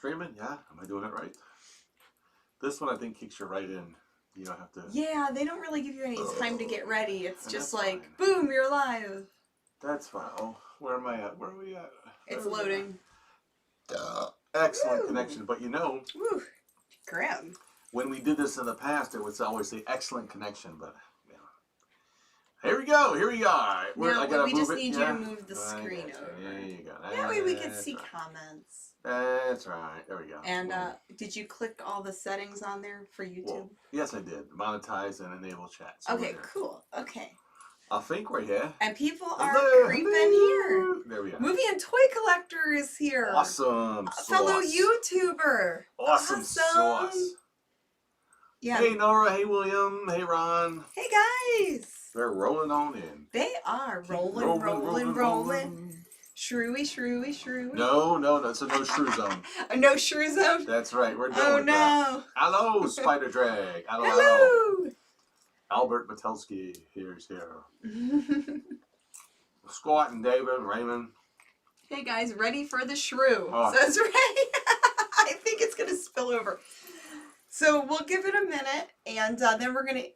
streaming? Yeah. Am I doing it right? This one I think kicks you right in. You don't have to... Yeah, they don't really give you any time to get ready. It's just like, fine. boom, you're live. That's fine. Oh, where am I at? Where are we at? It's loading. Excellent Woo. connection. But you know... Woo. Graham. When we did this in the past, it was always the excellent connection, but... Here we go. Here we are. No, we just need you to move the screen over. There you go. That way we can see comments. That's right. There we go. And did you click all the settings on there for YouTube? Well, yes, I did. Monetize and enable chat. So okay, cool. Okay. I think we're here. And people are creeping here. There we are. Movie and Toy Collector is here. Awesome. A fellow YouTuber. Awesome sauce. Yeah. Hey, Nora. Hey, William. Hey, Ron. Hey, guys. They're rolling on in. They are rolling. Shrewy, shrewy, shrewy. No. It's a no shrew zone. A no shrew zone? That's right. We're done with that. Hello, Spider Drag. Hello. Albert Matelski here's here. Scott and David, Raymond. Hey guys, ready for the shrew, says Ray. I think it's going to spill over. So we'll give it a minute, and then we're going to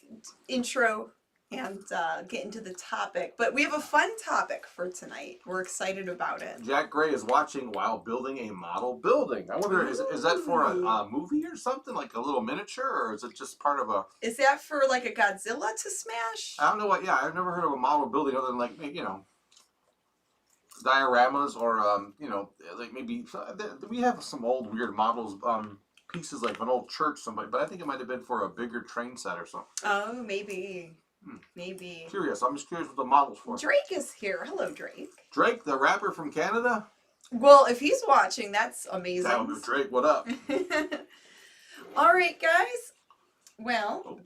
intro and get into the topic. But we have a fun topic for tonight. We're excited about it. Jack Gray is watching while building a model building. I wonder, is that for a movie or something? Like a little miniature? Or is it just part of a... Is that for like a Godzilla to smash? I don't know what... Yeah, I've never heard of a model building other than like, you know, dioramas or, you know, like maybe... We have some old weird models, pieces like an old church, somebody, but I think it might have been for a bigger train set or something. Oh, maybe. Maybe. Curious. I'm just curious what the model's for. Drake is here. Hello, Drake. Drake, the rapper from Canada? Well, if he's watching, that's amazing. That would be Drake. What up? All right, guys. Well,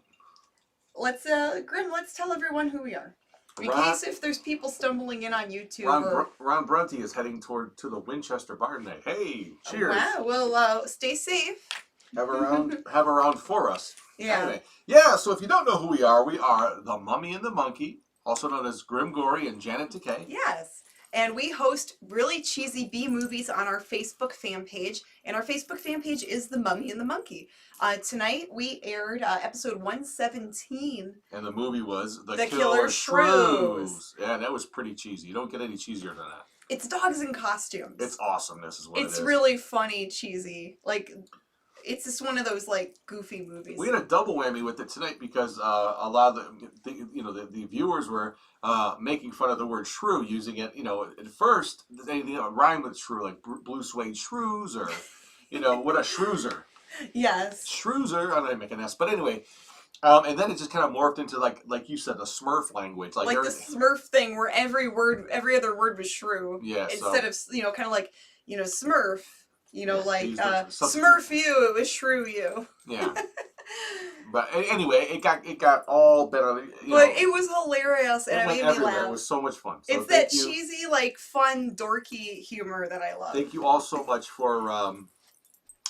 let's tell everyone who we are. In case if there's people stumbling in on YouTube. Ron Brunty is heading to the Winchester Bar tonight. Hey, cheers. Wow. Well, stay safe. Have a round for us. Yeah. Anyway, so if you don't know who we are the Mummy and the Monkey, also known as Grimm Gorri and Janet Decay. Yes. And we host really cheesy B-movies on our Facebook fan page. And our Facebook fan page is The Mummy and the Monkey. Tonight we aired episode 117. And the movie was The Killer Shrews. Yeah, that was pretty cheesy. You don't get any cheesier than that. It's dogs in costumes. It's awesomeness is what it is. It's really funny, cheesy. Like... It's just one of those like goofy movies. We had a double whammy with it tonight because a lot of the viewers were making fun of the word shrew, using it. You know, at first they rhyme with shrew, like blue suede shrews, or what a shrewser. Yes. Shrewser. I don't make an S, but anyway. And then it just kind of morphed into like you said, the Smurf language, like the Smurf thing, where every other word was shrew. Yeah. Instead of kind of like Smurf. Smurf you, it was shrew you. Yeah. But anyway, it got all better. But it was hilarious, and it made me laugh. It was so much fun. So it's that cheesy, like, fun, dorky humor that I love. Thank you all so much for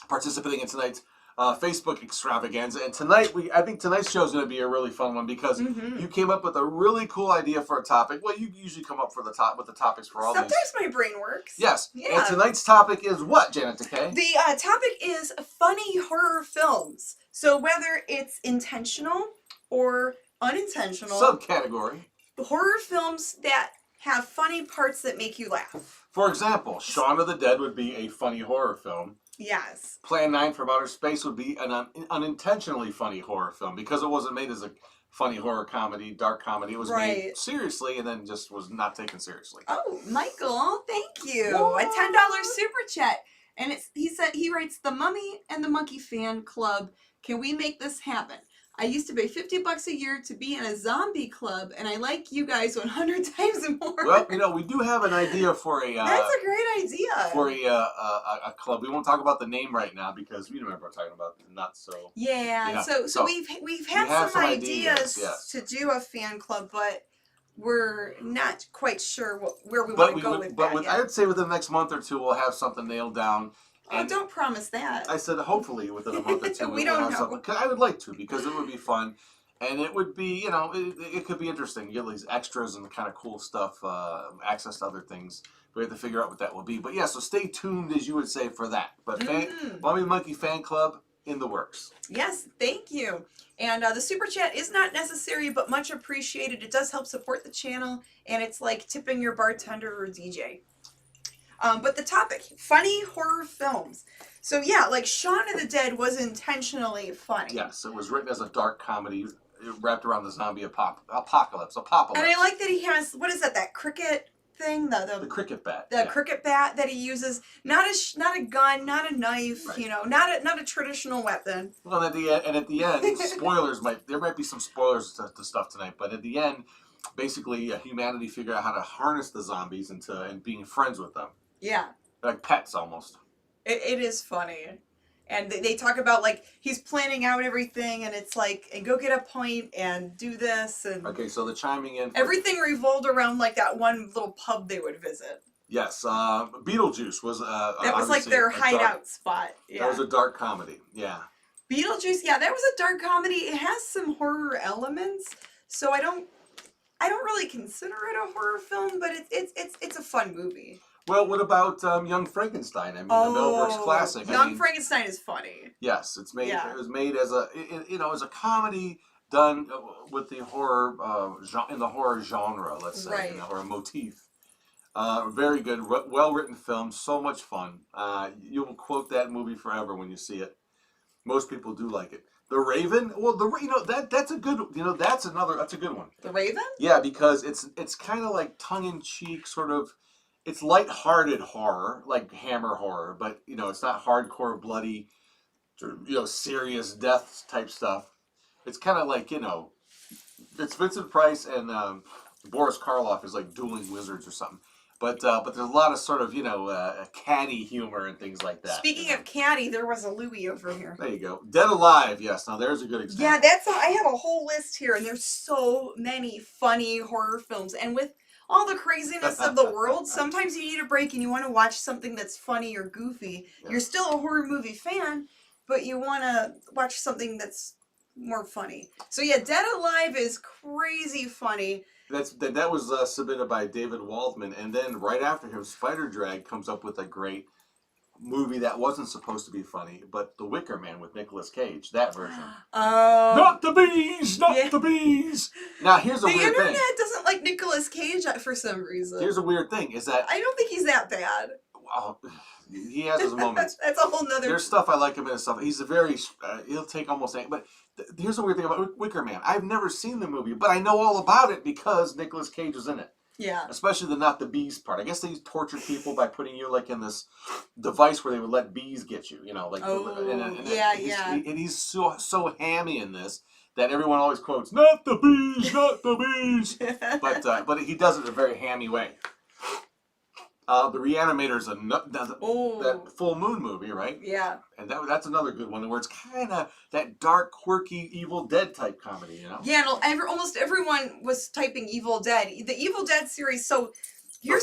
participating in tonight's Facebook extravaganza. And tonight, I think tonight's show is going to be a really fun one because you came up with a really cool idea for a topic. Well, you usually come up with the topics for all these. Sometimes my brain works. Yes. Yeah. And tonight's topic is what, Janet Decay? The topic is funny horror films. So whether it's intentional or unintentional. Subcategory. Horror films that have funny parts that make you laugh. For example, Shaun of the Dead would be a funny horror film. Yes. Plan 9 from Outer Space would be an unintentionally funny horror film because it wasn't made as a funny horror comedy, dark comedy. It was made seriously and then just was not taken seriously. Oh, Michael, thank you. What? A $10 super chat. And he writes, The Mummy and the Monkey fan club. Can we make this happen? I used to pay $50 a year to be in a zombie club, and I like you guys 100 times more. Well, we do have an idea for a... That's a great idea. For a club. We won't talk about the name right now because we remember talking about not so... Yeah, so we've had some ideas to do a fan club, but we're not quite sure where we want to go with that yet. I would say within the next month or two, we'll have something nailed down. Oh, don't promise that. I said hopefully within a month or two we don't know. I would like to because it would be fun, and it would be it could be interesting. You get these extras and kind of cool stuff, access to other things We have to figure out what that will be. But yeah, so stay tuned, as you would say, for that. But Mummy and Monkey fan club in the works. Yes, thank you. And the super chat is not necessary, but much appreciated. It does help support the channel, and it's like tipping your bartender or DJ. But the topic, funny horror films. So yeah, like Shaun of the Dead was intentionally funny. Yes, it was written as a dark comedy wrapped around the zombie apocalypse. And I like that he has, what is that cricket thing? The cricket bat. The cricket bat that he uses. Not a gun, not a knife, right. you know, not a traditional weapon. Well, at the end, spoilers there might be some spoilers to stuff tonight, but at the end, basically humanity figured out how to harness the zombies and being friends with them. Yeah. Like pets almost. It is funny. And they talk about, like, he's planning out everything, and it's like, and go get a point, and do this, and... Okay, so the chiming in... Everything revolved around, like, that one little pub they would visit. Yes, Beetlejuice was... that was, like, their hideout spot. Yeah. That was a dark comedy, yeah. Beetlejuice, yeah, that was a dark comedy. It has some horror elements, so I don't really consider it a horror film, but it's a fun movie. Well, what about Young Frankenstein? I mean, the Mel Brooks classic. Young Frankenstein is funny. Yes, it's made. Yeah. It was made as as a comedy done with the horror in the horror genre, let's say, right. Or a motif. Very good, well written film. So much fun. You will quote that movie forever when you see it. Most people do like it. The Raven. Well, that's a good. That's a good one. The Raven. Yeah, because it's kind of like tongue in cheek, sort of. It's lighthearted horror, like Hammer horror, but it's not hardcore, bloody, serious death type stuff. It's kind of like it's Vincent Price and Boris Karloff is like dueling wizards or something. But there's a lot of sort of catty humor and things like that. Speaking of catty, there was a Louie over here. There you go. Dead Alive, yes. Now there's a good example. Yeah, I have a whole list here, and there's so many funny horror films, and with all the craziness of the world, sometimes you need a break and you want to watch something that's funny or goofy. Yeah. You're still a horror movie fan, but you want to watch something that's more funny. So yeah, Dead Alive is crazy funny. That was submitted by David Waldman, and then right after him, Spider Drag comes up with a great movie that wasn't supposed to be funny, but The Wicker Man with Nicolas Cage, that version. Oh. Not the bees! Not the bees! Now, here's a weird thing. The internet doesn't like Nicolas Cage for some reason. Here's a weird thing, is that... I don't think he's that bad. Well, he has his moments. That's a whole nother... There's stuff I like him in and stuff. He's a very... he'll take almost... But here's a weird thing about Wicker Man. I've never seen the movie, but I know all about it because Nicolas Cage was in it. Yeah. Especially the not the bees part. I guess they tortured people by putting you like in this device where they would let bees get you. Like. And he's so hammy in this that everyone always quotes, "Not the bees, not the bees." But he does it in a very hammy way. The Reanimator's that Full Moon movie, right? Yeah. And that's another good one where it's kind of that dark, quirky, Evil Dead type comedy, Yeah, almost everyone was typing Evil Dead. The Evil Dead series, so... The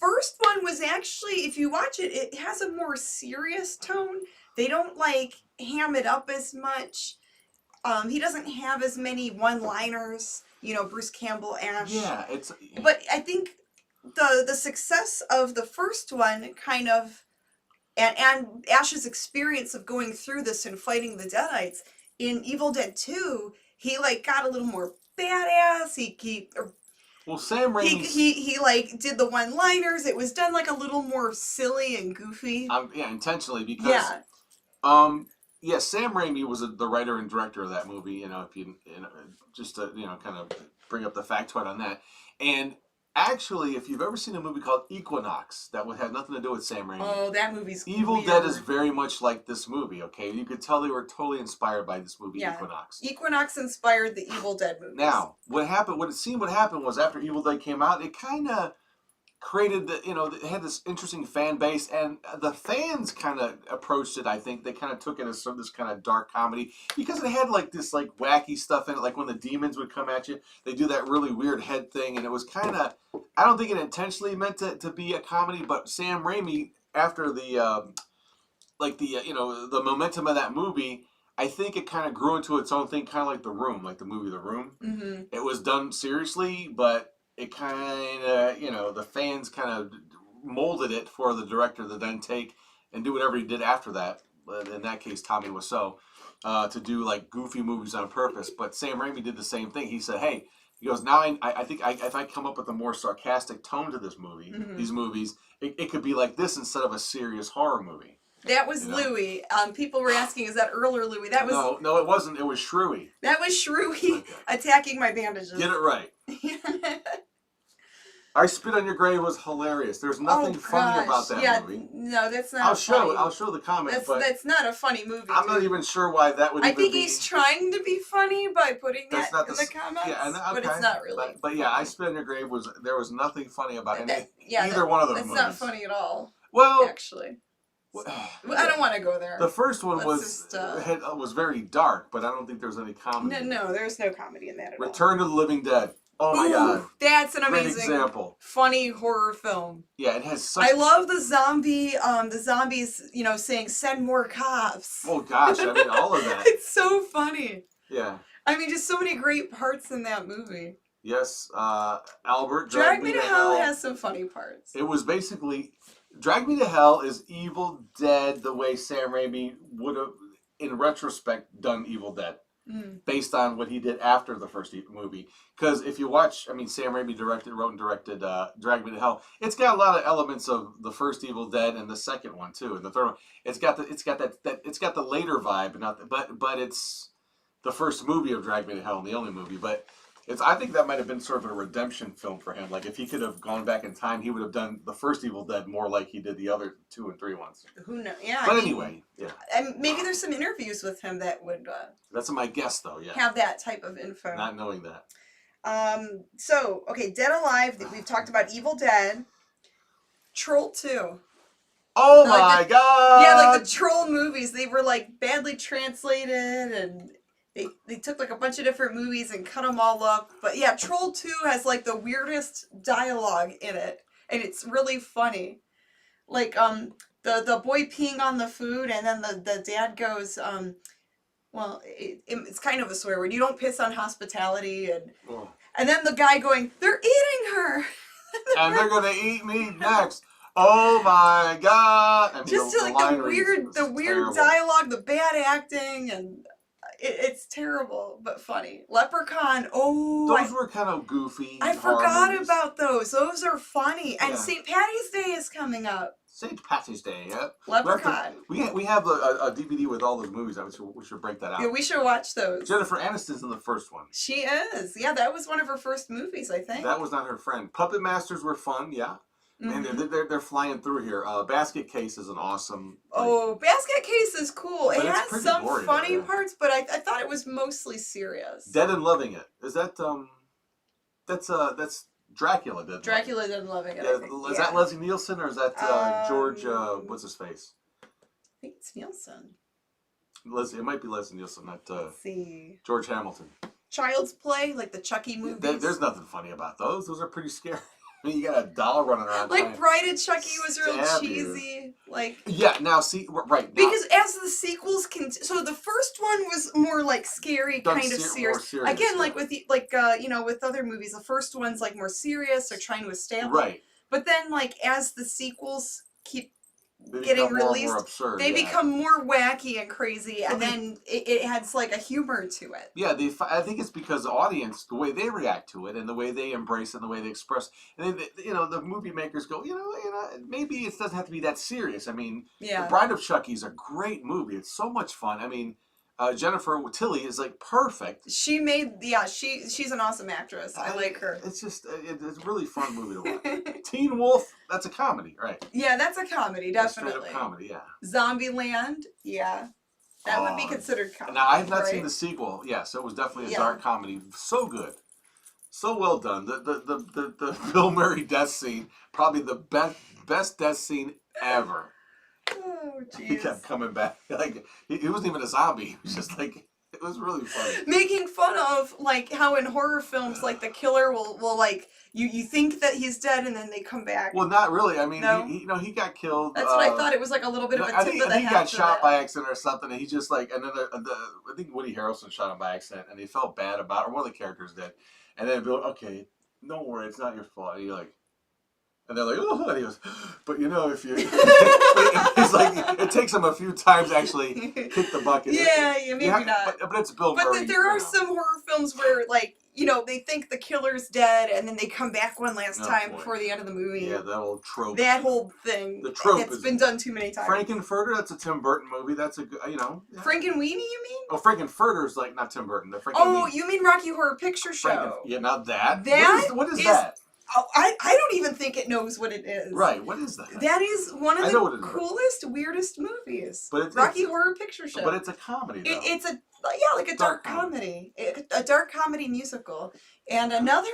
first one was actually, if you watch it, it has a more serious tone. They don't, ham it up as much. He doesn't have as many one-liners, Bruce Campbell, Ash. Yeah, But I think... The success of the first one kind of, and Ash's experience of going through this and fighting the Deadites in Evil Dead 2, he got a little more badass. Sam Raimi. He did the one-liners. It was done a little more silly and goofy. Intentionally because. Yeah. Sam Raimi was the writer and director of that movie. If you just to kind of bring up the factoid on that. And actually, if you've ever seen a movie called Equinox, that would have nothing to do with Sam Raimi. Oh, that movie's Evil weird. Dead is very much like this movie, okay? You could tell they were totally inspired by this movie, Equinox. Equinox inspired the Evil Dead movies. Now, what happened was after Evil Dead came out, it kind of created it had this interesting fan base, and the fans kind of approached it. I think they kind of took it as sort of this kind of dark comedy because it had this wacky stuff in it, like when the demons would come at you, they do that really weird head thing, and it was kind of, I don't think it intentionally meant to be a comedy, but Sam Raimi, after the the momentum of that movie, I think it kind of grew into its own thing, kind of like The Room, like the movie The Room. Mm-hmm. It was done seriously, but it kind of, the fans kind of molded it for the director to then take and do whatever he did after that. In that case, Tommy Wiseau, to do like goofy movies on purpose. But Sam Raimi did the same thing. He said, "Hey," he goes, "Now I think if I come up with a more sarcastic tone to this movie, these movies, it could be like this instead of a serious horror movie." That was Louie. People were asking, "Is that Earl or Louie?" That was no, it wasn't. It was Shrewy. That was Shrewy attacking my bandages. Get it right. I Spit on Your Grave was hilarious. There's nothing funny about that movie. No, that's not. I'll show the comment. That's not a funny movie. I'm not even sure why that would. I think he's trying to be funny by putting that in the comments. Yeah, okay. But it's not really. But yeah, I Spit on Your Grave there was nothing funny about either one of those movies. It's not funny at all. Well, actually. I don't want to go there. The first one was very dark, but I don't think there was any comedy. No, there's no comedy in that at all. Return to the Living Dead. Oh my God. That's an amazing example. Funny horror film. Yeah, it has such... I love the zombies, saying, "Send more cops." Oh gosh, I mean, all of that. It's so funny. Yeah. I mean, just so many great parts in that movie. Yes, Albert, Drag Me to Hell has some funny parts. It was basically... Drag Me to Hell is Evil Dead the way Sam Raimi would have, in retrospect, done Evil Dead. Based on what he did after the first movie. Because if you watch, I mean, Sam Raimi wrote and directed Drag Me to Hell. It's got a lot of elements of the first Evil Dead and the second one too, and the third one. It's got the later vibe, but it's the first movie of Drag Me to Hell and the only movie. But I think that might have been sort of a redemption film for him. Like if he could have gone back in time, he would have done the first Evil Dead more like he did the other 2 and 3 ones. Who knows? Yeah. But anyway, yeah. And maybe there's some interviews with him that would. That's my guess, though. Yeah. Have that type of info. Not knowing that. So okay, Dead Alive. We've talked about Evil Dead. Troll 2. Oh my God! Yeah, like the Troll movies. They were like badly translated and. They took like a bunch of different movies and cut them all up. But yeah, Troll 2 has like the weirdest dialogue in it. And it's really funny. Like the boy peeing on the food and then the dad goes, it's kind of a swear word. You don't piss on hospitality. And then the guy going, "They're eating her." And they're going to eat me next. Oh my God. I mean, just like the weird dialogue, the bad acting, and... It's terrible, but funny. Leprechaun, those were kind of goofy. I forgot about those. Those are funny. And St. Patty's Day is coming up. St. Patty's Day, yeah. Leprechaun. We have a DVD with all those movies. We should break that out. Yeah, we should watch those. Jennifer Aniston's in the first one. She is. Yeah, that was one of her first movies, I think. That was not her friend. Puppet Masters were fun, yeah. And they're flying through here. Basket Case is an awesome... Basket Case is cool. It has some funny parts, but I thought it was mostly serious. Dead and Loving It. Is that... That's Dracula, Dead Dracula Dead and Loving It, I think. Is that Leslie Nielsen or is that George... what's his face? I think it's Nielsen. It might be Leslie Nielsen, not Let's see. George Hamilton. Child's Play, like the Chucky movies. There's nothing funny about those. Those are pretty scary. I mean, you got a doll running around. Like Bride of Chucky was real cheesy. Like now see right now. Because as the sequels so the first one was more like scary, kind of serious. Again, like with with other movies, the first one's like more serious. They're trying to establish. Right. But then like as the sequels keep getting released, more absurd, they become more wacky and crazy, and then it adds like a humor to it. Yeah, I think it's because the audience, the way they react to it, and the way they embrace it, and the way they express, and then the movie makers go, maybe it doesn't have to be that serious. I mean, The Bride of Chucky is a great movie. It's so much fun. I mean, Jennifer Tilly is like perfect. She's an awesome actress. I like her. It's just it's a really fun movie to watch. Teen Wolf, that's a comedy, right? Yeah, that's a comedy, definitely. Straight up comedy, yeah. Zombieland, yeah. That would be considered comedy. Now I have not seen the sequel. Yes, it was definitely a dark comedy. So good. So well done. The Bill Murray death scene, probably the best death scene ever. Oh, jeez. He kept coming back. Like he wasn't even a zombie. He was just like, it was really funny. Making fun of like how in horror films like the killer will like you think that he's dead and then they come back. Well, not really. I mean, he got killed. That's what I thought. It was like a little bit of a tip of the hat. I think he got shot by accident or something, and he just like I think Woody Harrelson shot him by accident, and he felt bad about it, or one of the characters did, and then Bill, okay, don't worry, it's not your fault. And you're like, And they're like, oh, and he goes, but you know, if you, it's like, it takes him a few times to actually kick the bucket. Yeah, maybe not. But it's Bill But Murray. there are some horror films where, like, you know, they think the killer's dead, and then they come back one last time before the end of the movie. Yeah, that old trope. That whole thing. The trope it's been done too many times. Frankenfurter, that's a Tim Burton movie. That's a good, you know. Yeah. Frankenweenie, you mean? Oh, Frankenfurter's like not Tim Burton. Oh, you mean Rocky Horror Picture Show? Yeah, not that. What is that? Oh, I don't even think it knows what it is. Right, what is that? That is one of the coolest, weirdest movies. But it's Rocky Horror Picture Show. But it's a comedy, though. It's a like a dark comedy. A dark comedy musical. And another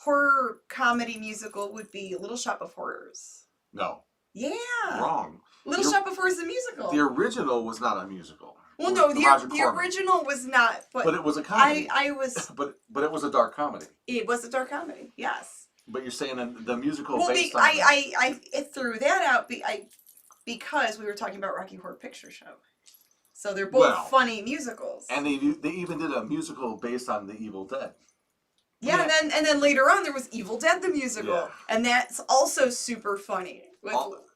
horror comedy musical would be Little Shop of Horrors. No. Yeah. Wrong. Little Shop of Horrors is a musical. The original was not a musical. Well, no, the original was not. But it was a comedy. I was. But it was a dark comedy. It was a dark comedy. Yes. But you're saying that the musical. Well, I threw that out because we were talking about Rocky Horror Picture Show. So they're both funny musicals. And they even did a musical based on The Evil Dead. Yeah, and then later on there was Evil Dead the musical, and that's also super funny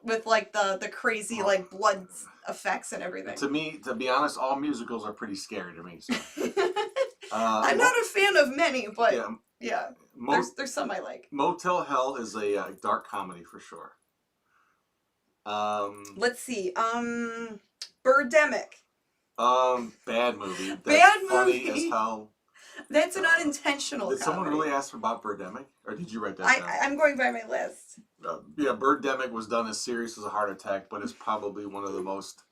with like the crazy like blood effects and everything. To be honest, all musicals are pretty scary to me. So. I'm not a fan of many, but yeah, there's some I like. Motel Hell is a dark comedy for sure. Let's see, Birdemic. Bad movie. Funny as hell. That's an unintentional Did comedy. someone really ask about Birdemic? Or did you write that down? I'm going by my list. Yeah, Birdemic was done as serious as a heart attack, but it's probably one of the most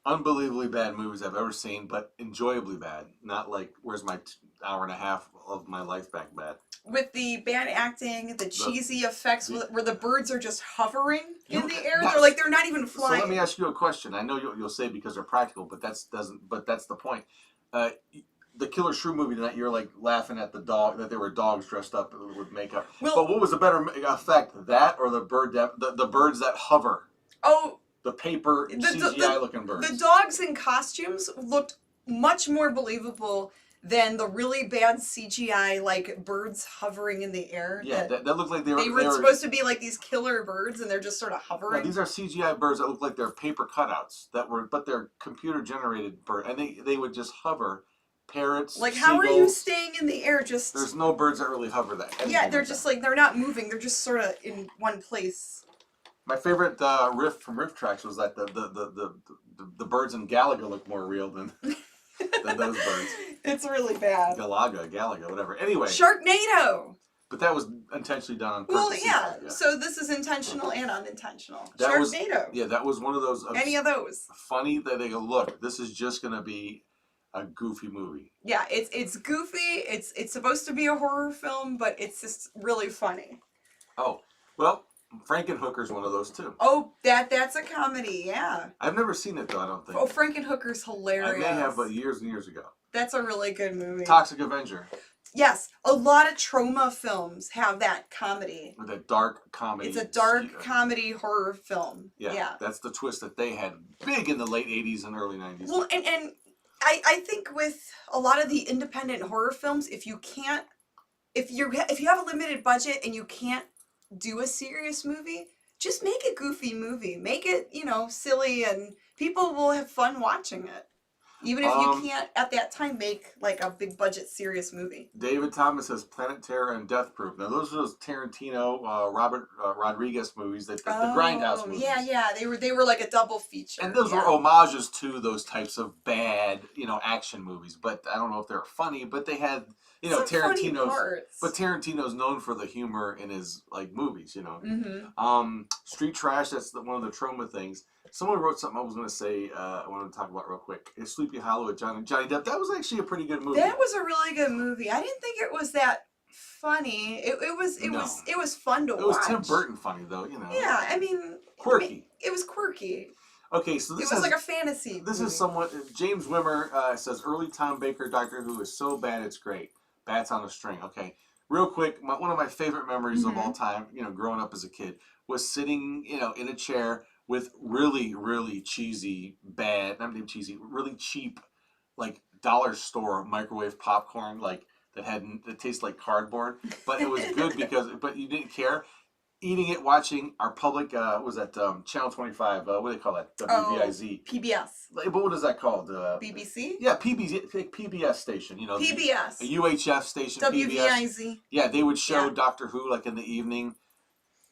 unbelievably bad movies I've ever seen, but enjoyably bad. Not like, where's my hour and a half of my life back bad. With the bad acting, the cheesy effects where the birds are just hovering in the air. They're not even flying. So let me ask you a question. I know you'll say because they're practical, but that's the point. The Killer Shrew movie tonight, you're like laughing at the dog, that there were dogs dressed up with makeup. Well, but what was the better effect, that or the birds that hover? Oh, the paper CGI looking birds. The dogs in costumes looked much more believable than the really bad CGI like birds hovering in the air. Yeah, that looked like they were supposed to be like these killer birds, and they're just sort of hovering. No, these are CGI birds that look like they're paper cutouts but they're computer generated birds, and they would just hover. Parrots, like how seagulls. Are you staying in the air? Just there's no birds that really hover that. Yeah, they're just like they're not moving. They're just sort of in one place. My favorite riff from Riff Tracks was that the birds in Galaga look more real than those birds. It's really bad. Galaga, whatever. Anyway. Sharknado. But that was intentionally done on purpose. Well, yeah. So this is intentional and unintentional. Sharknado. That was one of those. Any of those. Funny that they go, look, this is just gonna be a goofy movie. Yeah, it's goofy. It's supposed to be a horror film, but it's just really funny. Oh, well, Frankenhooker's one of those too. Oh, that's a comedy, yeah. I've never seen it though, I don't think. Oh, Frankenhooker's hilarious. I may have, but years and years ago. That's a really good movie. Toxic Avenger. Yes, a lot of trauma films have that comedy. With a dark comedy. It's a dark comedy horror film. Yeah. That's the twist that they had big in the late 80s and early 90s. Well, and I think with a lot of the independent horror films, if you have a limited budget and you can't do a serious movie, just make a goofy movie. Make it, silly, and people will have fun watching it. Even if you can't, at that time, make like a big budget serious movie. David Thomas says Planet Terror and Death Proof. Now those are those Tarantino, Robert Rodriguez movies, the Grindhouse movies. Yeah, they were like a double feature. And those were homages to those types of bad, action movies. But I don't know if they were funny, but they had, Tarantino's. But Tarantino's known for the humor in his like movies, Mm-hmm. Street Trash. That's one of the trauma things. Someone wrote something I was going to say, I wanted to talk about real quick. It's Sleepy Hollow with Johnny Depp. That was actually a pretty good movie. That was a really good movie. I didn't think it was that funny. It was fun to watch. It was Tim Burton funny, though, Yeah, I mean... Quirky. It was quirky. Okay, so this was like a fantasy This movie. is somewhat... James Wimmer says, early Tom Baker Doctor Who is so bad it's great. Bats on a String. Okay, real quick, one of my favorite memories of all time, growing up as a kid, was sitting, in a chair... with really, really cheesy, really cheap, like dollar store microwave popcorn, like that tastes like cardboard, but it was good but you didn't care. eating it, watching our public, what was that, Channel 25, what do they call that? WVIZ. PBS. But what is that called? BBC? Yeah, PBS station, you know. PBS. A UHF station, WVIZ. PBS. Yeah, they would show Doctor Who, like, in the evening.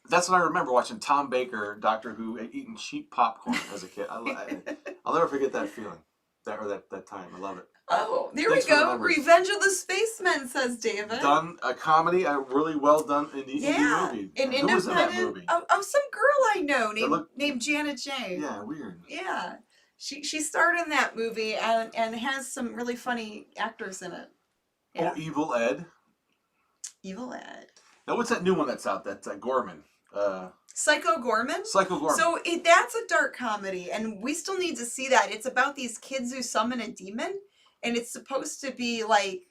That's what I remember, watching Tom Baker, Doctor Who, eating cheap popcorn as a kid. I'll never forget that feeling, that time. I love it. Oh, there we go. Revenge of the Spacemen, says David. Done a comedy, a really well done indie movie. An independent. Who was in that movie? Of some girl I know named Janet J. Yeah, weird. Yeah, she starred in that movie and has some really funny actors in it. Yeah. Oh, Evil Ed. Evil Ed. Now, what's that new one that's out? That's Gorman. Psycho Gorman? Psycho Gorman. So that's a dark comedy, and we still need to see that. It's about these kids who summon a demon, and it's supposed to be like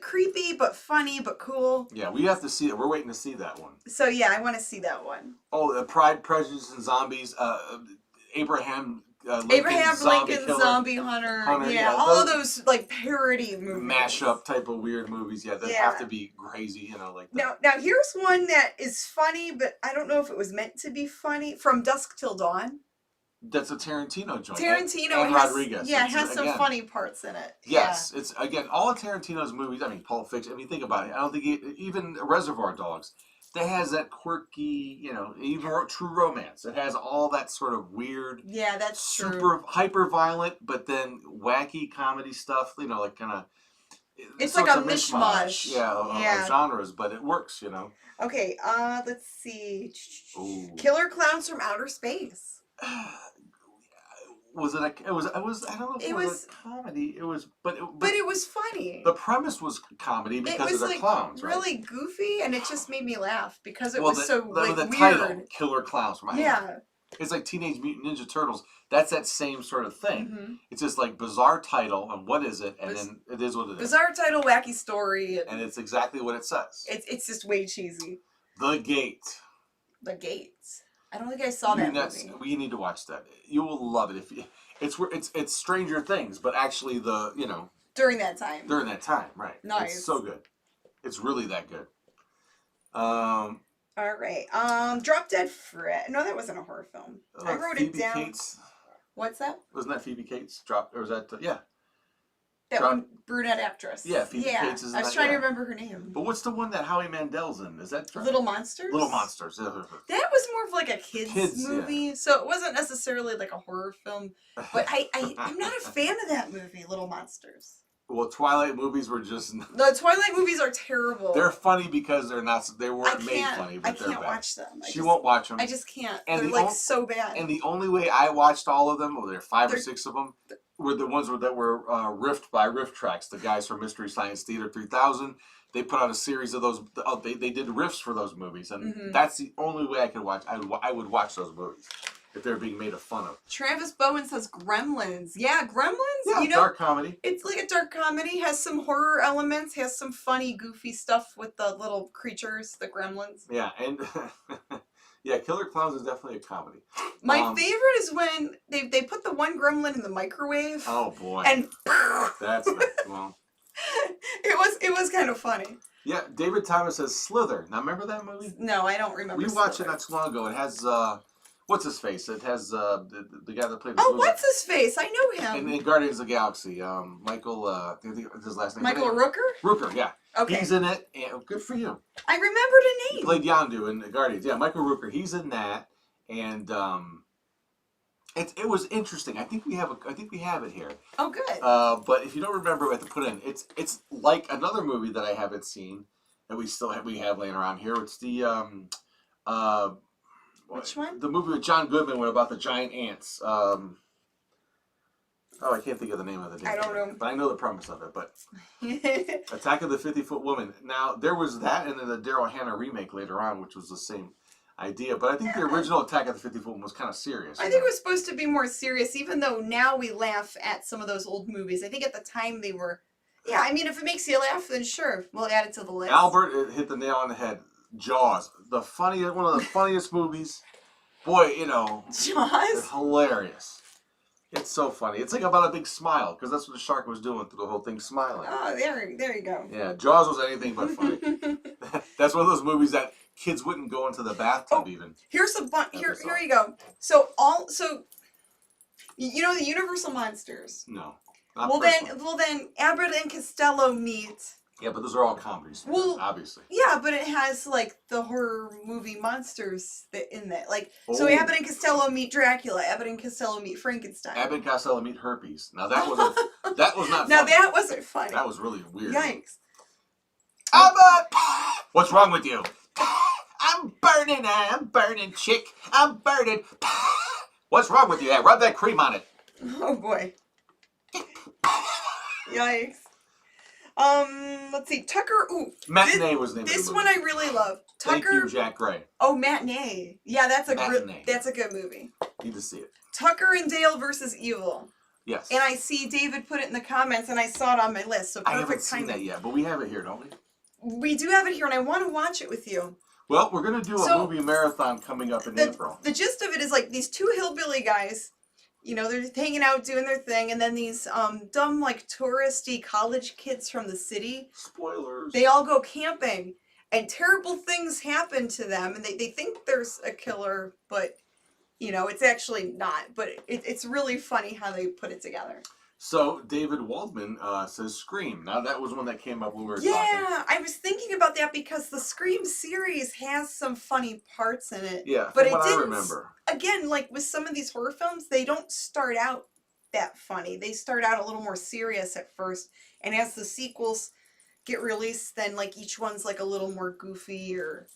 creepy but funny but cool. Yeah, we have to see it. We're waiting to see that one. So yeah, I want to see that one. Oh, Pride, Prejudice, and Zombies. Abraham Lincoln Zombie Hunter. Yeah, all of those like parody movies. Mashup type of weird movies. Yeah, that have to be crazy, you know, like that. Now here's one that is funny, but I don't know if it was meant to be funny. From Dusk Till Dawn. That's a Tarantino joint. Tarantino and Rodriguez. Yeah, it has some funny parts in it. Yes, it's again all of Tarantino's movies. I mean, Pulp Fiction. I mean, think about it. I don't think even Reservoir Dogs. That has that quirky, you know, even True Romance. It has all that sort of weird, that's super hyper violent, but then wacky comedy stuff. You know, like kind of. It's like a mishmash. Of genres, but it works. You know. Okay, let's see. Ooh. Killer Clowns from Outer Space. Was it a? It was. I don't know if it was a comedy. It was, but it was funny. The premise was comedy because of the clowns, right? Really goofy, and it just made me laugh because it was so the weird. Title, Killer Clowns from It's like Teenage Mutant Ninja Turtles. That's that same sort of thing. Mm-hmm. It's just like bizarre title, and what is it? And then it is what it is. Bizarre title, wacky story, and it's exactly what it says. It's just way cheesy. The Gate. The Gate. I don't think I saw that movie. We need to watch that. You will love it. It's Stranger Things, but actually during that time. During that time, right? Nice. It's so good. It's really that good. All right. Drop Dead Fred. No, that wasn't a horror film. I wrote Phoebe it down. Cates. What's that? Wasn't that Phoebe Cates? Or was that yeah? That one brunette actress. Yeah, Phoebe Cates is in that. I was trying to remember her name. But what's the one that Howie Mandel's in? Is that Little Monsters? Little Monsters. That was more of like a kids movie, so it wasn't necessarily like a horror film. But I'm not a fan of that movie, Little Monsters. Well, Twilight movies were just... The Twilight movies are terrible. They're funny because they weren't made funny, but they're bad. I can't watch them. She won't watch them. I just can't. And they're so bad. And the only way I watched all of them, well, there are 5 or 6 of them, were the ones that were riffed by Riff Tracks, the guys from Mystery Science Theater 3000. They put out a series of those. They did riffs for those movies, and that's the only way I could watch. I would watch those movies if they're being made fun of. Travis Bowen says Gremlins. Yeah, Gremlins. Yeah, dark comedy. It's like a dark comedy. Has some horror elements. Has some funny, goofy stuff with the little creatures, the gremlins. Yeah, and yeah, Killer Clowns is definitely a comedy. My favorite is when they put the one gremlin in the microwave. Oh boy! And that's well. It was kind of funny. Yeah, David Thomas says Slither. Now remember that movie? No, I don't remember. We watched it not too long ago. It has what's his face? It has the guy that played. What's his face? I know him. In Guardians of the Galaxy, Michael. His last name. Michael Rooker. Rooker, yeah. Okay. He's in it. And good for you. I remembered a name. He played Yondu in Guardians. Yeah, Michael Rooker. He's in that, and it was interesting. I think we have it here. Oh, good. But if you don't remember, we have to put in. It's like another movie that I haven't seen that we have laying around here. It's the which one? The movie with John Goodman about the giant ants. I can't think of the name of it. I don't know. But I know the premise of it. But Attack of the 50-Foot Woman. Now, there was that and then the Daryl Hannah remake later on, which was the same idea. But I think the original Attack of the 50-Foot Woman was kind of serious. I think it was supposed to be more serious, even though now we laugh at some of those old movies. I think at the time they were... Yeah, I mean, if it makes you laugh, then sure, we'll add it to the list. Albert hit the nail on the head. Jaws. One of the funniest movies. Boy, Jaws? It's hilarious. It's so funny. It's like about a big smile, because that's what the shark was doing through the whole thing, smiling. Oh, there you go. Yeah, Jaws was anything but funny. That's one of those movies that kids wouldn't go into the bathtub even. Here's a here you go. So you know the Universal monsters. No. Well then Abbott and Costello meet. Yeah, but those are all comedies. Well, obviously. Yeah, but it has like the horror movie monsters in that. Like so Abbott and Costello meet Dracula, Abbott and Costello meet Frankenstein. Abbott and Costello meet herpes. Now that was not funny. Now that wasn't funny. That was really weird. Yikes. Abbott! What's wrong with you? I'm burning, chick. I'm burning. What's wrong with you? Yeah, rub that cream on it. Oh boy. Yikes. Let's see. Tucker. Ooh. Matinee was the name of the movie. This one I really love. Tucker. Thank you, Jack Gray. Oh, Matinee. Yeah, that's a good movie. Need to see it. Tucker and Dale versus Evil. Yes. And I see David put it in the comments, and I saw it on my list. So perfect I haven't seen that yet, but we have it here, don't we? We do have it here, and I want to watch it with you. Well, we're going to do a movie marathon coming up in April. The gist of it is like these two hillbilly guys, you know, they're hanging out doing their thing, and then these dumb, like, touristy college kids from the city. Spoilers. They all go camping, and terrible things happen to them, and they think there's a killer, but, you know, it's actually not. But it's really funny how they put it together. So, David Waldman says Scream. Now, that was one that came up when we were talking. Yeah, I was thinking about that because the Scream series has some funny parts in it. Yeah, but what I remember. Again, like with some of these horror films, they don't start out that funny. They start out a little more serious at first. And as the sequels get released, then like each one's like a little more goofy or,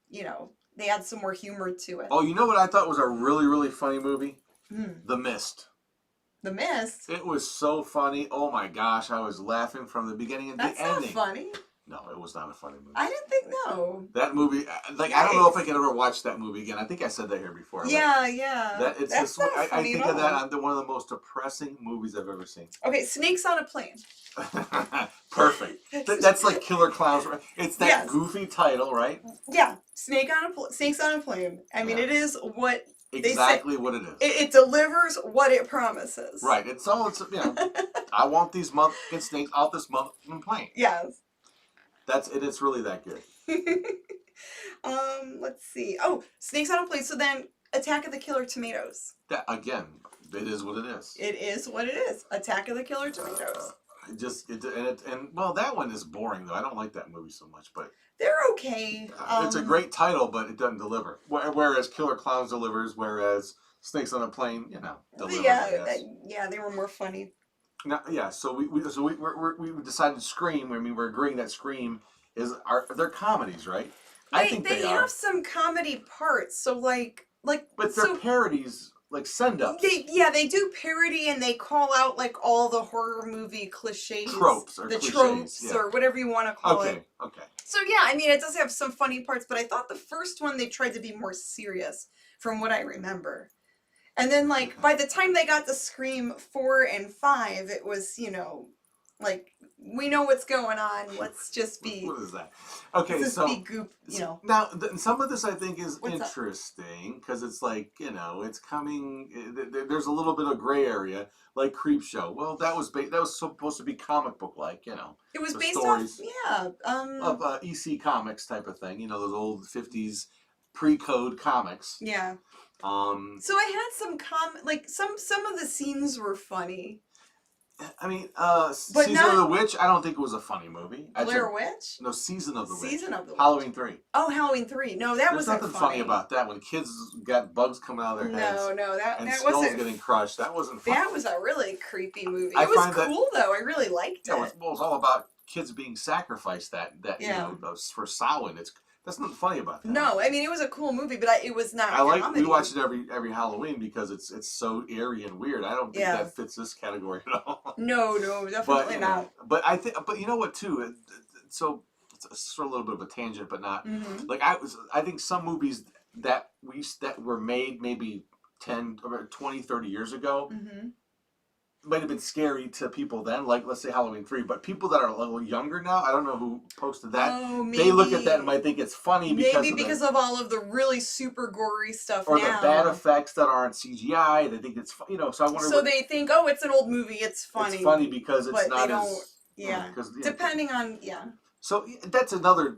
you know, they add some more humor to it. Oh, you know what I thought was a really, really funny movie? The Mist. The Mist? It was so funny. Oh my gosh, I was laughing from the beginning and the ending. That's not funny. No, it was not a funny movie. I didn't think no. That movie, like, I don't know if I can ever watch that movie again. I think I said that here before. Yeah, yeah. That's not funny I think of that on one of the most depressing movies I've ever seen. Okay, Snakes on a Plane. Perfect. That's like Killer Clowns. It's that goofy title, right? Yeah, Snakes on a Plane. I mean, it is what... Exactly what it is. It delivers what it promises. Right. It's you know, I want these motherfucking snakes off this motherfucking plane. Yes. That's it. It's really that good. Let's see. Oh, Snakes on a Plane. So then, Attack of the Killer Tomatoes. That again, it is what it is. It is what it is. Attack of the Killer Tomatoes. Well, that one is boring though. I don't like that movie so much, but they're okay. It's a great title, but it doesn't deliver. Whereas Killer Clowns delivers, whereas Snakes on a Plane, you know, delivers. Yeah, they were more funny. Now, yeah, so we decided Scream. I mean, we're agreeing that Scream they're comedies, right? I think they have some comedy parts. So but they're parodies. Like send-ups. They do parody and they call out like all the horror movie cliches. Tropes or or whatever you want to call it. Okay. So yeah, I mean it does have some funny parts, but I thought the first one they tried to be more serious from what I remember. And then like by the time they got to Scream 4 and 5, it was, you know, like we know what's going on. Let's just be. What is that? Okay, so be goop, you know. Now, some of this I think is interesting because it's like, you know, it's coming. There's a little bit of gray area, like Creepshow. Well, that was supposed to be comic book like, you know. It was based off, of EC Comics type of thing. You know, those old 50s pre-code comics. Yeah. So I had some some of the scenes were funny. I mean, Season of the Witch, I don't think it was a funny movie. Blair Witch? No, Season of the Witch. Season of the Witch. Halloween 3. Oh, Halloween 3. No, that wasn't funny. There's nothing funny about that when kids got bugs coming out of their heads. No, that skulls wasn't. Getting crushed. That wasn't funny. That was a really creepy movie. It was cool, though. I really liked it. Yeah, it was all about kids being sacrificed you know, for Samhain. That's nothing funny about that. No, I mean it was a cool movie, but it was not. Comedy. We watch it every Halloween because it's so eerie and weird. I don't think that fits this category at all. No, definitely not. But but you know what too? So it's a little bit of a tangent, but not. Mm-hmm. Like I think some movies that were made maybe 10 or 20, 30 years ago. Mm-hmm. Might have been scary to people then, like let's say Halloween 3, but people that are a little younger now, I don't know who posted that. Oh, maybe, they look at that and might think it's funny because of all of the really super gory stuff or now. the bad effects that aren't CGI. They think it's you know. So I wonder. So they think, oh, it's an old movie. It's funny. It's funny because it's but not they don't. as depending on So that's another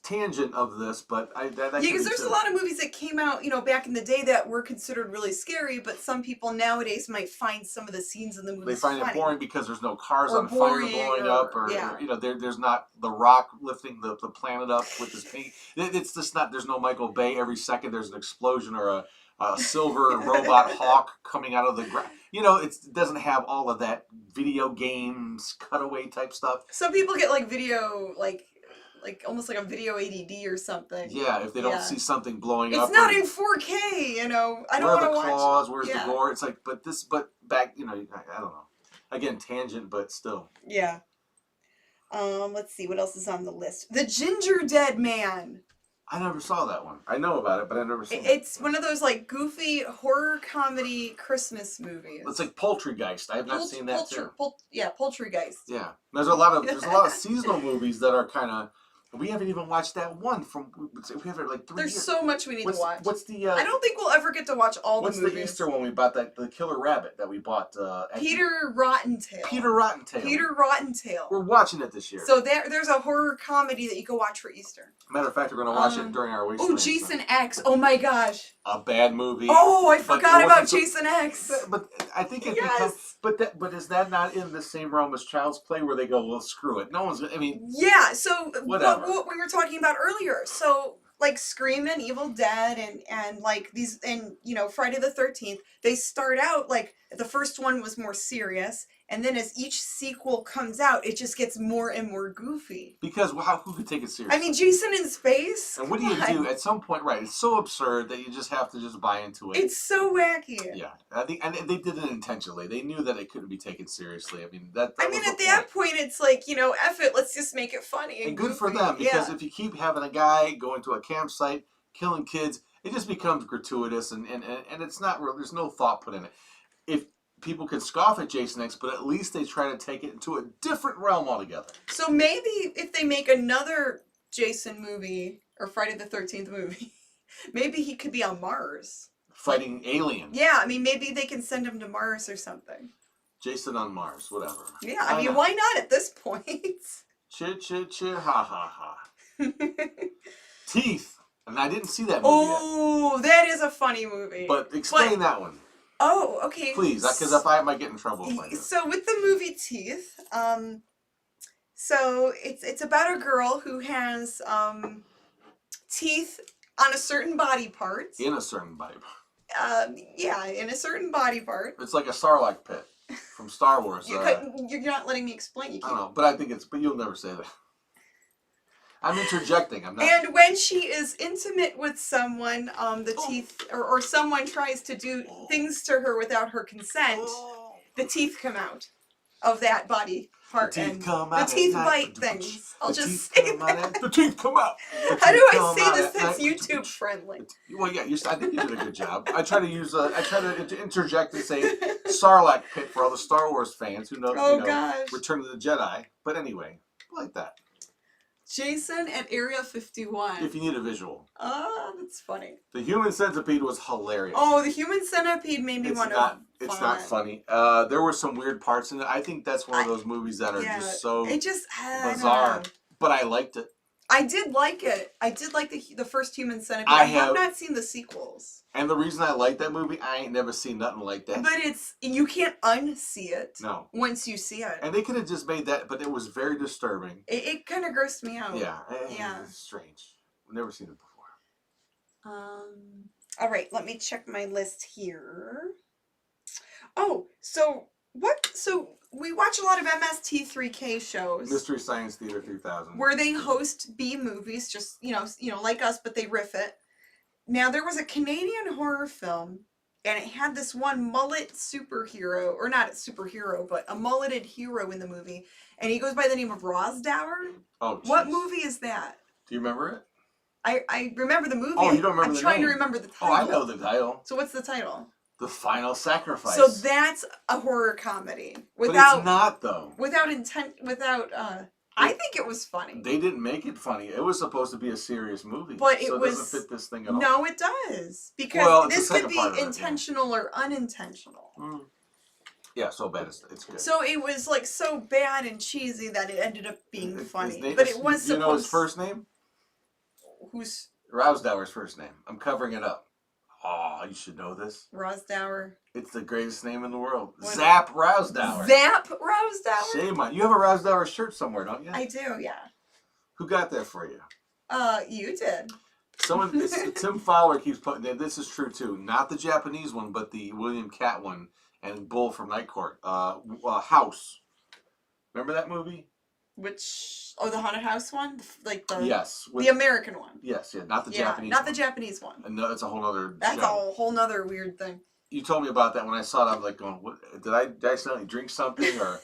tangent of this, but that because there's a lot of movies that came out, back in the day that were considered really scary, but some people nowadays might find some of the scenes in the movies they find funny. it boring because there's no cars Or on fire boring, blowing up, or there's not The Rock lifting the planet up with his paint. It's just not. There's no Michael Bay. Every second there's an explosion or a silver robot hawk coming out of the ground. It doesn't have all of that video games cutaway type stuff. Some people get like video, like almost like a video ADD or something. Yeah, if they don't see something blowing up. It's not in 4K, I don't want to watch. Where are the claws? Where's the gore? It's like, but back, I don't know. Again, tangent, but still. Yeah. Let's see what else is on the list. The Ginger Dead Man. I never saw that one. I know about it, but I never seen it. It's one of those like goofy horror comedy Christmas movies. It's like Poultrygeist. I have not seen that too. Poultrygeist. Yeah, there's a lot of seasonal movies that are kind of. We haven't even watched that one from. We have it like 3 years. There's so much we need to watch. What's the? I don't think we'll ever get to watch all the movies. What's the Easter one we bought? The Killer Rabbit that we bought. Peter Rottentail. Peter Rottentail. Peter Rottentail. We're watching it this year. So there's a horror comedy that you can watch for Easter. Matter of fact, we're gonna watch it during our wasteland. Oh, Jason X. Oh my gosh. A bad movie. Oh, I forgot about Jason X. But I think it becomes. But is that not in the same realm as Child's Play, where they go, well, screw it, no one's. I mean. Yeah. So whatever. What we were talking about earlier. So like Scream and Evil Dead and like these and Friday the 13th, they start out like the first one was more serious, and then as each sequel comes out, it just gets more and more goofy. Because who could take it seriously? I mean, Jason in space. And what do you do at some point? Right, it's so absurd that you just have to just buy into it. It's so wacky. Yeah, I think, and they did it intentionally. They knew that it couldn't be taken seriously. I mean, that I mean, at that point, it's like F it, let's just make it funny and good for them, because if you keep having a guy going to a campsite killing kids, it just becomes gratuitous, and it's not real. There's no thought put in it. If people could scoff at Jason X, but at least they try to take it into a different realm altogether. So maybe if they make another Jason movie or Friday the 13th movie, maybe he could be on Mars. Fighting aliens. Yeah, I mean, maybe they can send him to Mars or something. Jason on Mars, whatever. Yeah, I mean, why not at this point? Chit, chit, chit, ha, ha, ha. Teeth. And I didn't see that movie yet. Oh, that is a funny movie. But explain that one. Oh, okay. Please, because if I might get in trouble. So with the movie Teeth, so it's about a girl who has teeth on a certain body part. In a certain body part. Yeah, in a certain body part. It's like a Sarlacc pit from Star Wars. You're not letting me explain. You can't. I don't know, but I think but you'll never say that. I'm interjecting. I'm not. And when she is intimate with someone, the teeth, or someone tries to do things to her without her consent, the teeth come out of that body part. The teeth come out. The teeth bite things. I'll just say that. The teeth come out. How do I say this that's YouTube friendly? Well, yeah, I think you did a good job. I try to interject and say Sarlacc pit for all the Star Wars fans who know, gosh. Return of the Jedi. But anyway, like that. Jason at Area 51. If you need a visual. Oh, that's funny. The Human Centipede was hilarious. Oh, the Human Centipede made me want to. It's not funny. There were some weird parts in it. I think that's one of those movies that are just so bizarre. But I liked it. I did like it. I did like the first Human Centipede. I have not seen the sequels. And the reason I like that movie, I ain't never seen nothing like that. But you can't unsee it. No. Once you see it. And they could have just made that, but it was very disturbing. It kind of grossed me out. Yeah. It's strange. I've never seen it before. All right, let me check my list here. Oh, so what? So we watch a lot of MST3K shows. Mystery Science Theater 3000. Where they host B-movies, just, like us, but they riff it. Now, there was a Canadian horror film, and it had this one mullet superhero, or not a superhero, but a mulleted hero in the movie, and he goes by the name of Rosdower. Oh, geez. What movie is that? Do you remember it? I remember the movie. Oh, you don't remember the name? I'm trying to remember the title. Oh, I know the title. So what's the title? The Final Sacrifice. So that's a horror comedy. But it's not, though. I think it was funny. They didn't make it funny. It was supposed to be a serious movie. But it doesn't fit this thing at all. No, it does. Because this could be intentional or unintentional. Yeah, so bad it's good. So it was like so bad and cheesy that it ended up being funny. But it was supposed... You know his first name? Who's Rousdower's first name? I'm covering it up. Oh, you should know this. Rosdower? It's the greatest name in the world. What? Zap Rousdower. Zap Rousdower? Shame on you. You have a Rousdower shirt somewhere, don't you? I do, yeah. Who got that for you? You did. Tim Fowler keeps putting. This is true too. Not the Japanese one, but the William Cat one and Bull from Night Court. House. Remember that movie? Which? Oh, the haunted house one, like the yes, the American one. Yes, yeah, not the Japanese. Not one. the Japanese one. No, that's a whole other. That's show. a whole nother weird thing. You told me about that when I saw it. I was like, going, "What? Did I accidentally drink something or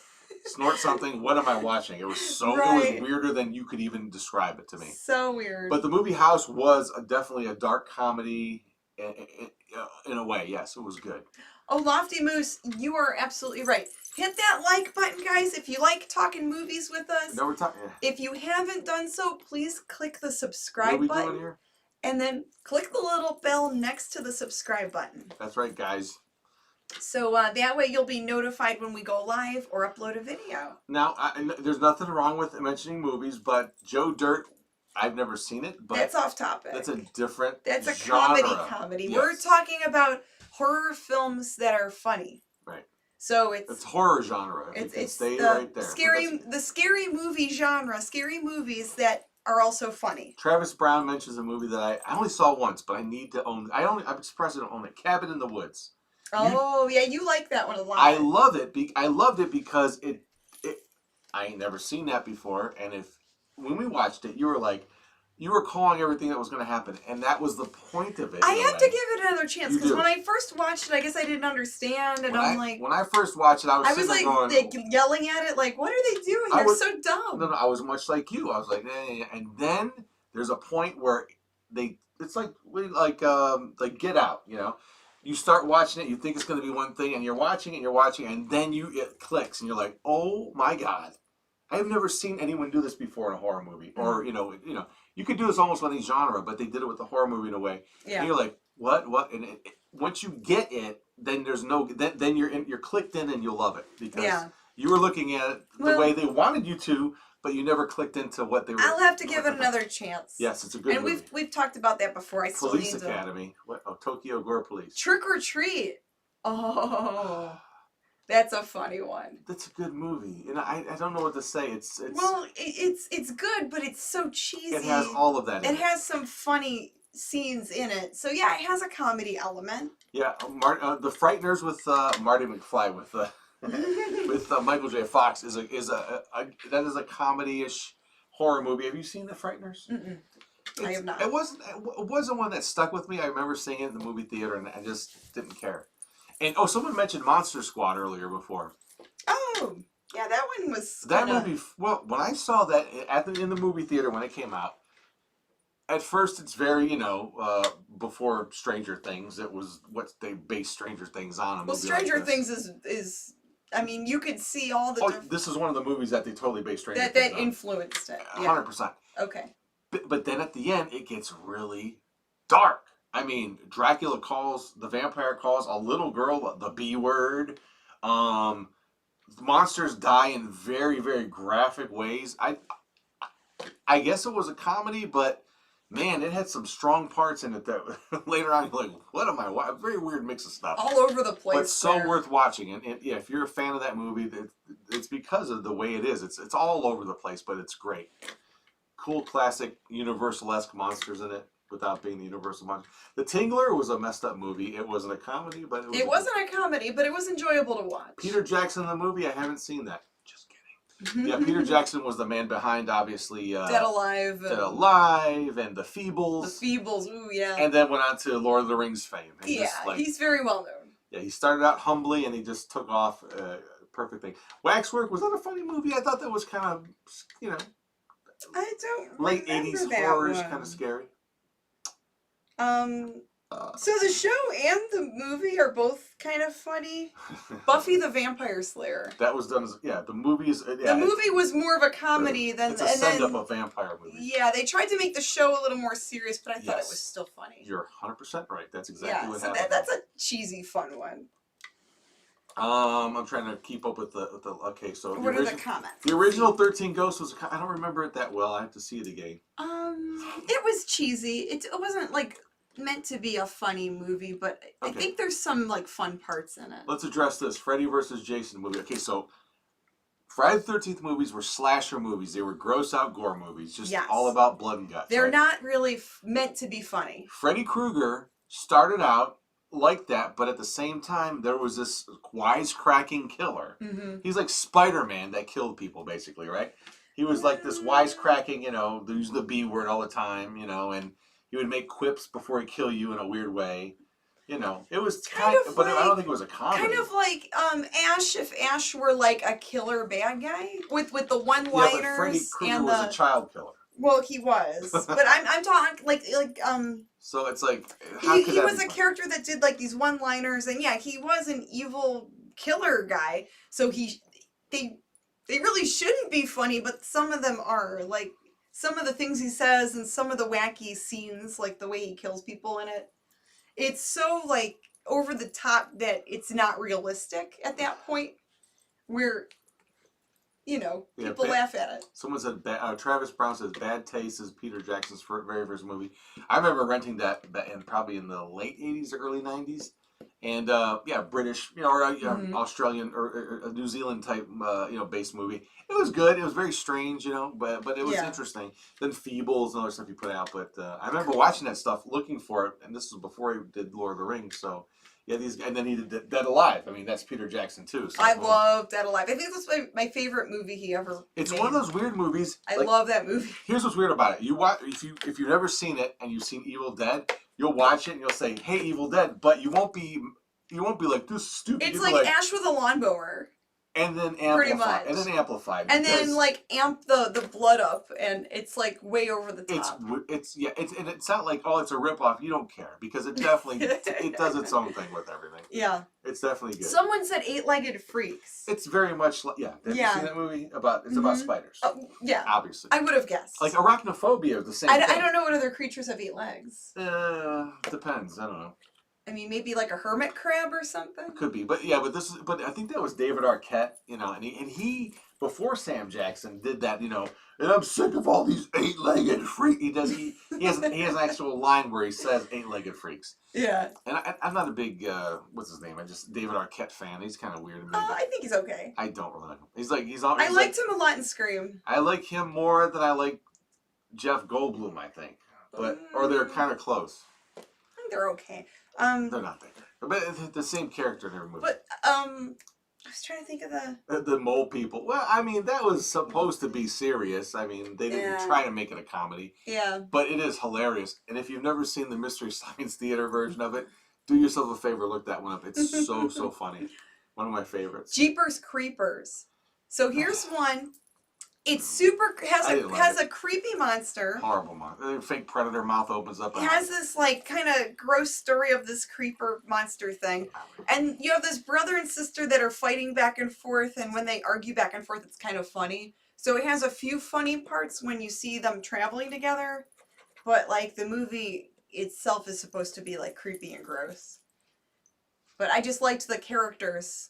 snort something? What am I watching?" It was so. Right. It was weirder than you could even describe it to me. So weird. But the movie House was definitely a dark comedy in a way. Yes, it was good. Oh, Lofty Moose, you are absolutely right. Hit that like button, guys, if you like talking movies with us. No, we're talking. If you haven't done so, please click the subscribe button. What are we button. doing here? And then click the little bell next to the subscribe button. That's right, guys. So that way you'll be notified when we go live or upload a video. Now, there's nothing wrong with mentioning movies, but Joe Dirt, I've never seen it. But that's off topic. That's a different That's a genre. comedy. Yes. We're talking about horror films that are funny. Right. So it's horror genre. It's stay the right there. scary movie genre. Scary movies that are also funny. Travis Brown mentions a movie that I only saw once, but I need to own. I'm surprised I don't own it. Cabin in the Woods. Oh, yeah, you like that one a lot. I love it. I loved it because I ain't never seen that before, and when we watched it, you were calling everything that was going to happen, and that was the point of it. I have to give it another chance because when I first watched it, I guess I didn't understand, and when I first watched it, I was like yelling at it, like, what are they doing? They're so dumb. No, I was much like you. I was like, and then there's a point where it's like Get Out, you know. You start watching it, you think it's going to be one thing, and you're watching, and then it clicks, and you're like, oh my God. I have never seen anyone do this before in a horror movie. Mm-hmm. Or, you could do this almost with any genre, but they did it with the horror movie in a way. Yeah. And you're like, what? And once you get it, then there's then you're clicked in and you'll love it. Because you were looking at it the way they wanted you to, but you never clicked into what they were. I'll have to give it another chance. Yes, it's a good movie. And we've talked about that before. Police Academy. Tokyo Gore Police. Trick or Treat. Oh, that's a funny one. That's a good movie. I don't know what to say. It's good, but it's so cheesy. It has all of that. It has some funny scenes in it. So yeah, it has a comedy element. Yeah, The Frighteners with Marty McFly with Michael J. Fox is a comedy-ish horror movie. Have you seen The Frighteners? Mm-mm. I have not. It wasn't one that stuck with me. I remember seeing it in the movie theater and I just didn't care. And someone mentioned Monster Squad earlier before. Oh, yeah, that one was. That movie. Well, when I saw that in the movie theater when it came out, at first it's very before Stranger Things. It was what they based Stranger Things on. Well, Stranger Things is. I mean, you could see all the. This is one of the movies that they totally based Stranger Things on. That influenced it. 100%. Okay. But then at the end, it gets really dark. I mean, the vampire calls a little girl the B word. Monsters die in very, very graphic ways. I guess it was a comedy, but man, it had some strong parts in it that later on you're like, what am I watching? A very weird mix of stuff. All over the place. But so worth watching. And yeah, if you're a fan of that movie, it's because of the way it is. It's all over the place, but it's great. Cool, classic, Universal-esque monsters in it. Without being the Universal monster. The Tingler was a messed up movie. It wasn't a comedy, but it wasn't a comedy, but it was enjoyable to watch. Peter Jackson, the movie, I haven't seen that. Just kidding. Yeah, Peter Jackson was the man behind, obviously, Dead Alive, and The Feebles. The Feebles, ooh yeah. And then went on to Lord of the Rings fame. And he's very well known. Yeah, he started out humbly, and he just took off. Perfect thing. Waxwork, was that a funny movie? I thought that was kind of, I don't late 80s horror-ish, kind of scary. So the show and the movie are both kind of funny. Buffy the Vampire Slayer. That was done as the movie is the movie was more of a comedy than it's a send-up of vampire movie. Yeah, they tried to make the show a little more serious, but I thought it was still funny. You're 100% right. That's exactly what happened. That's a cheesy, fun one. I'm trying to keep up with the okay, so what are the comments? The original 13 Ghosts was I don't remember it that well. I have to see it again. It was cheesy. It wasn't like meant to be a funny movie, but I think there's some like fun parts in it. Let's address this Freddy versus Jason movie. Okay, so Friday the 13th movies were slasher movies. They were gross out gore movies, just all about blood and guts. They're not really meant to be funny. Freddy Krueger started out like that, but at the same time, there was this wisecracking killer. Mm-hmm. He's like Spider-Man that killed people, basically, right? He was like this wisecracking, using the B word all the time, and he would make quips before he'd kill you in a weird way. It was kind of but I don't think it was a comedy. Kind of like Ash, if Ash were like a killer bad guy with the one-liners. Yeah, but Freddy Krueger was a child killer. Well, he was, but I'm talking like. So it's like he was a character that did like these one-liners, and yeah, he was an evil killer guy. So they really shouldn't be funny, but some of them are. Like some of the things he says, and some of the wacky scenes, like the way he kills people in it. It's so like over the top that it's not realistic at that point. Where people laugh at it. Someone said, Travis Brown says, bad taste is Peter Jackson's very first movie. I remember renting that probably in the late 80s or early 90s. And, British, or Australian or New Zealand type, based movie. It was good. It was very strange, but it was interesting. Then Feebles and other stuff he put out. But I remember watching that stuff, looking for it. And this was before he did Lord of the Rings, so... Yeah, and then he did Dead Alive. I mean, that's Peter Jackson too. So, I love Dead Alive. I think that's my favorite movie he ever It's made. one of those weird movies. I love that movie. Here's what's weird about it. You watch if you've never seen it and you've seen Evil Dead, you'll watch it and you'll say, "Hey, Evil Dead," but you won't be like, "This is stupid." It's like Ash with a lawnmower. And then amplify. And then like amp the blood up, and it's like way over the top. It's not like, oh, it's a ripoff. You don't care because it definitely it does its own thing with everything. Yeah, it's definitely good. Someone said Eight-Legged Freaks. It's very much like Have you seen that movie about spiders? Yeah, obviously. I would have guessed. Like arachnophobia is the same thing. I don't know what other creatures have 8 legs. Depends. I don't know. I mean, maybe like a hermit crab or something. Could be, but but I think that was David Arquette, and he before Sam Jackson did that, and I'm sick of all these 8-legged freaks. He has an actual line where he says 8-legged freaks. Yeah. And I'm not a big what's his name? I'm just David Arquette fan. He's kind of weird to me. I think he's okay. I don't really like him. I liked him a lot in Scream. I like him more than I like Jeff Goldblum, I think, or they're kind of close. I think they're okay. They're not there. But the same character in every movie. But, I was trying to think of the mole people. Well, I mean, that was supposed to be serious. I mean, they didn't try to make it a comedy. Yeah. But it is hilarious. And if you've never seen the Mystery Science Theater version of it, do yourself a favor, look that one up. It's so funny. One of my favorites. Jeepers Creepers. So here's one. It's super has a creepy monster. Horrible monster. Fake predator mouth opens up. It has this like kind of gross story of this creeper monster thing. And you have this brother and sister that are fighting back and forth, and when they argue back and forth, it's kind of funny. So it has a few funny parts when you see them traveling together, but like the movie itself is supposed to be like creepy and gross. But I just liked the characters.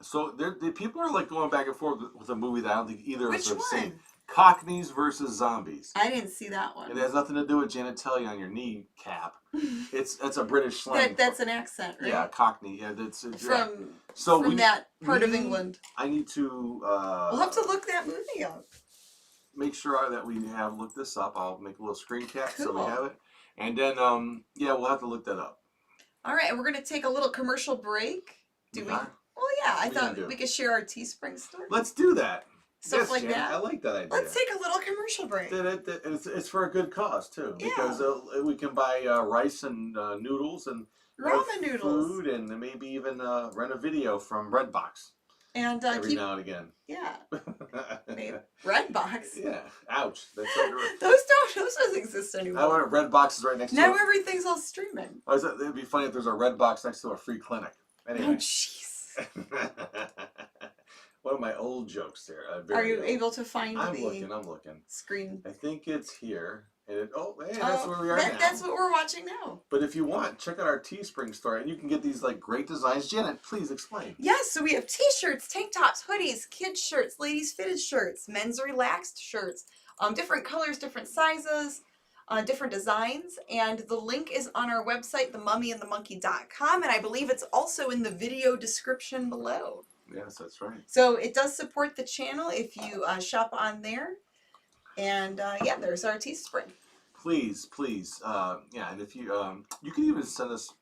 So the people are like going back and forth with a movie that I don't think either of us have seen. Which one? Cockneys versus Zombies. I didn't see that one. It has nothing to do with genitalia on your knee cap. It's a British slang. That's an accent, right? Yeah, Cockney. Yeah, from that part of England. I need to. We'll have to look that movie up. Make sure that we have looked this up. I'll make a little screen cap so we have it, and then we'll have to look that up. All right, we're gonna take a little commercial break. Do we? Well, yeah, I thought we could share our Teespring story. Let's do that. Stuff like that. I like that idea. Let's take a little commercial break. It's for a good cause, too. Yeah. Because we can buy rice and noodles and ramen noodles. Food and maybe even rent a video from Redbox. And every now and again. Yeah. Redbox. Yeah. Ouch. Those don't exist anymore. I want Redbox is right next to it. Now everything's all streaming. It'd be funny if there's a Redbox next to a free clinic. Anyway. Oh, jeez. One of my old jokes there. Are you able to find I'm looking. screen? I think it's here. And that's where we are now. That's what we're watching now. But if you want, check out our Teespring store, and you can get these like great designs. Janet, please explain. Yes, so we have t-shirts, tank tops, hoodies, kids shirts, ladies fitted shirts, men's relaxed shirts, different colors, different sizes, different designs, and the link is on our website, themummyandthemonkey.com, and I believe it's also in the video description below. Yes, that's right. So it does support the channel if you shop on there. And yeah, there's our Teespring. Please, yeah, and if you you can even send us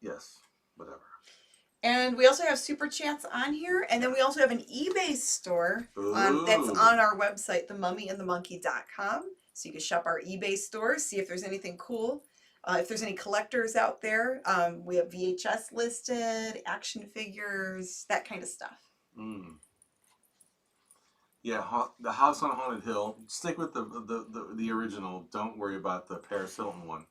yes, whatever. And we also have super chats on here, and then we also have an eBay store that's on our website, themummyandthemonkey.com. So you can shop our eBay store, see if there's anything cool. If there's any collectors out there, we have VHS listed, action figures, that kind of stuff. Yeah, the House on Haunted Hill. Stick with the original. Don't worry about the Paris Hilton one.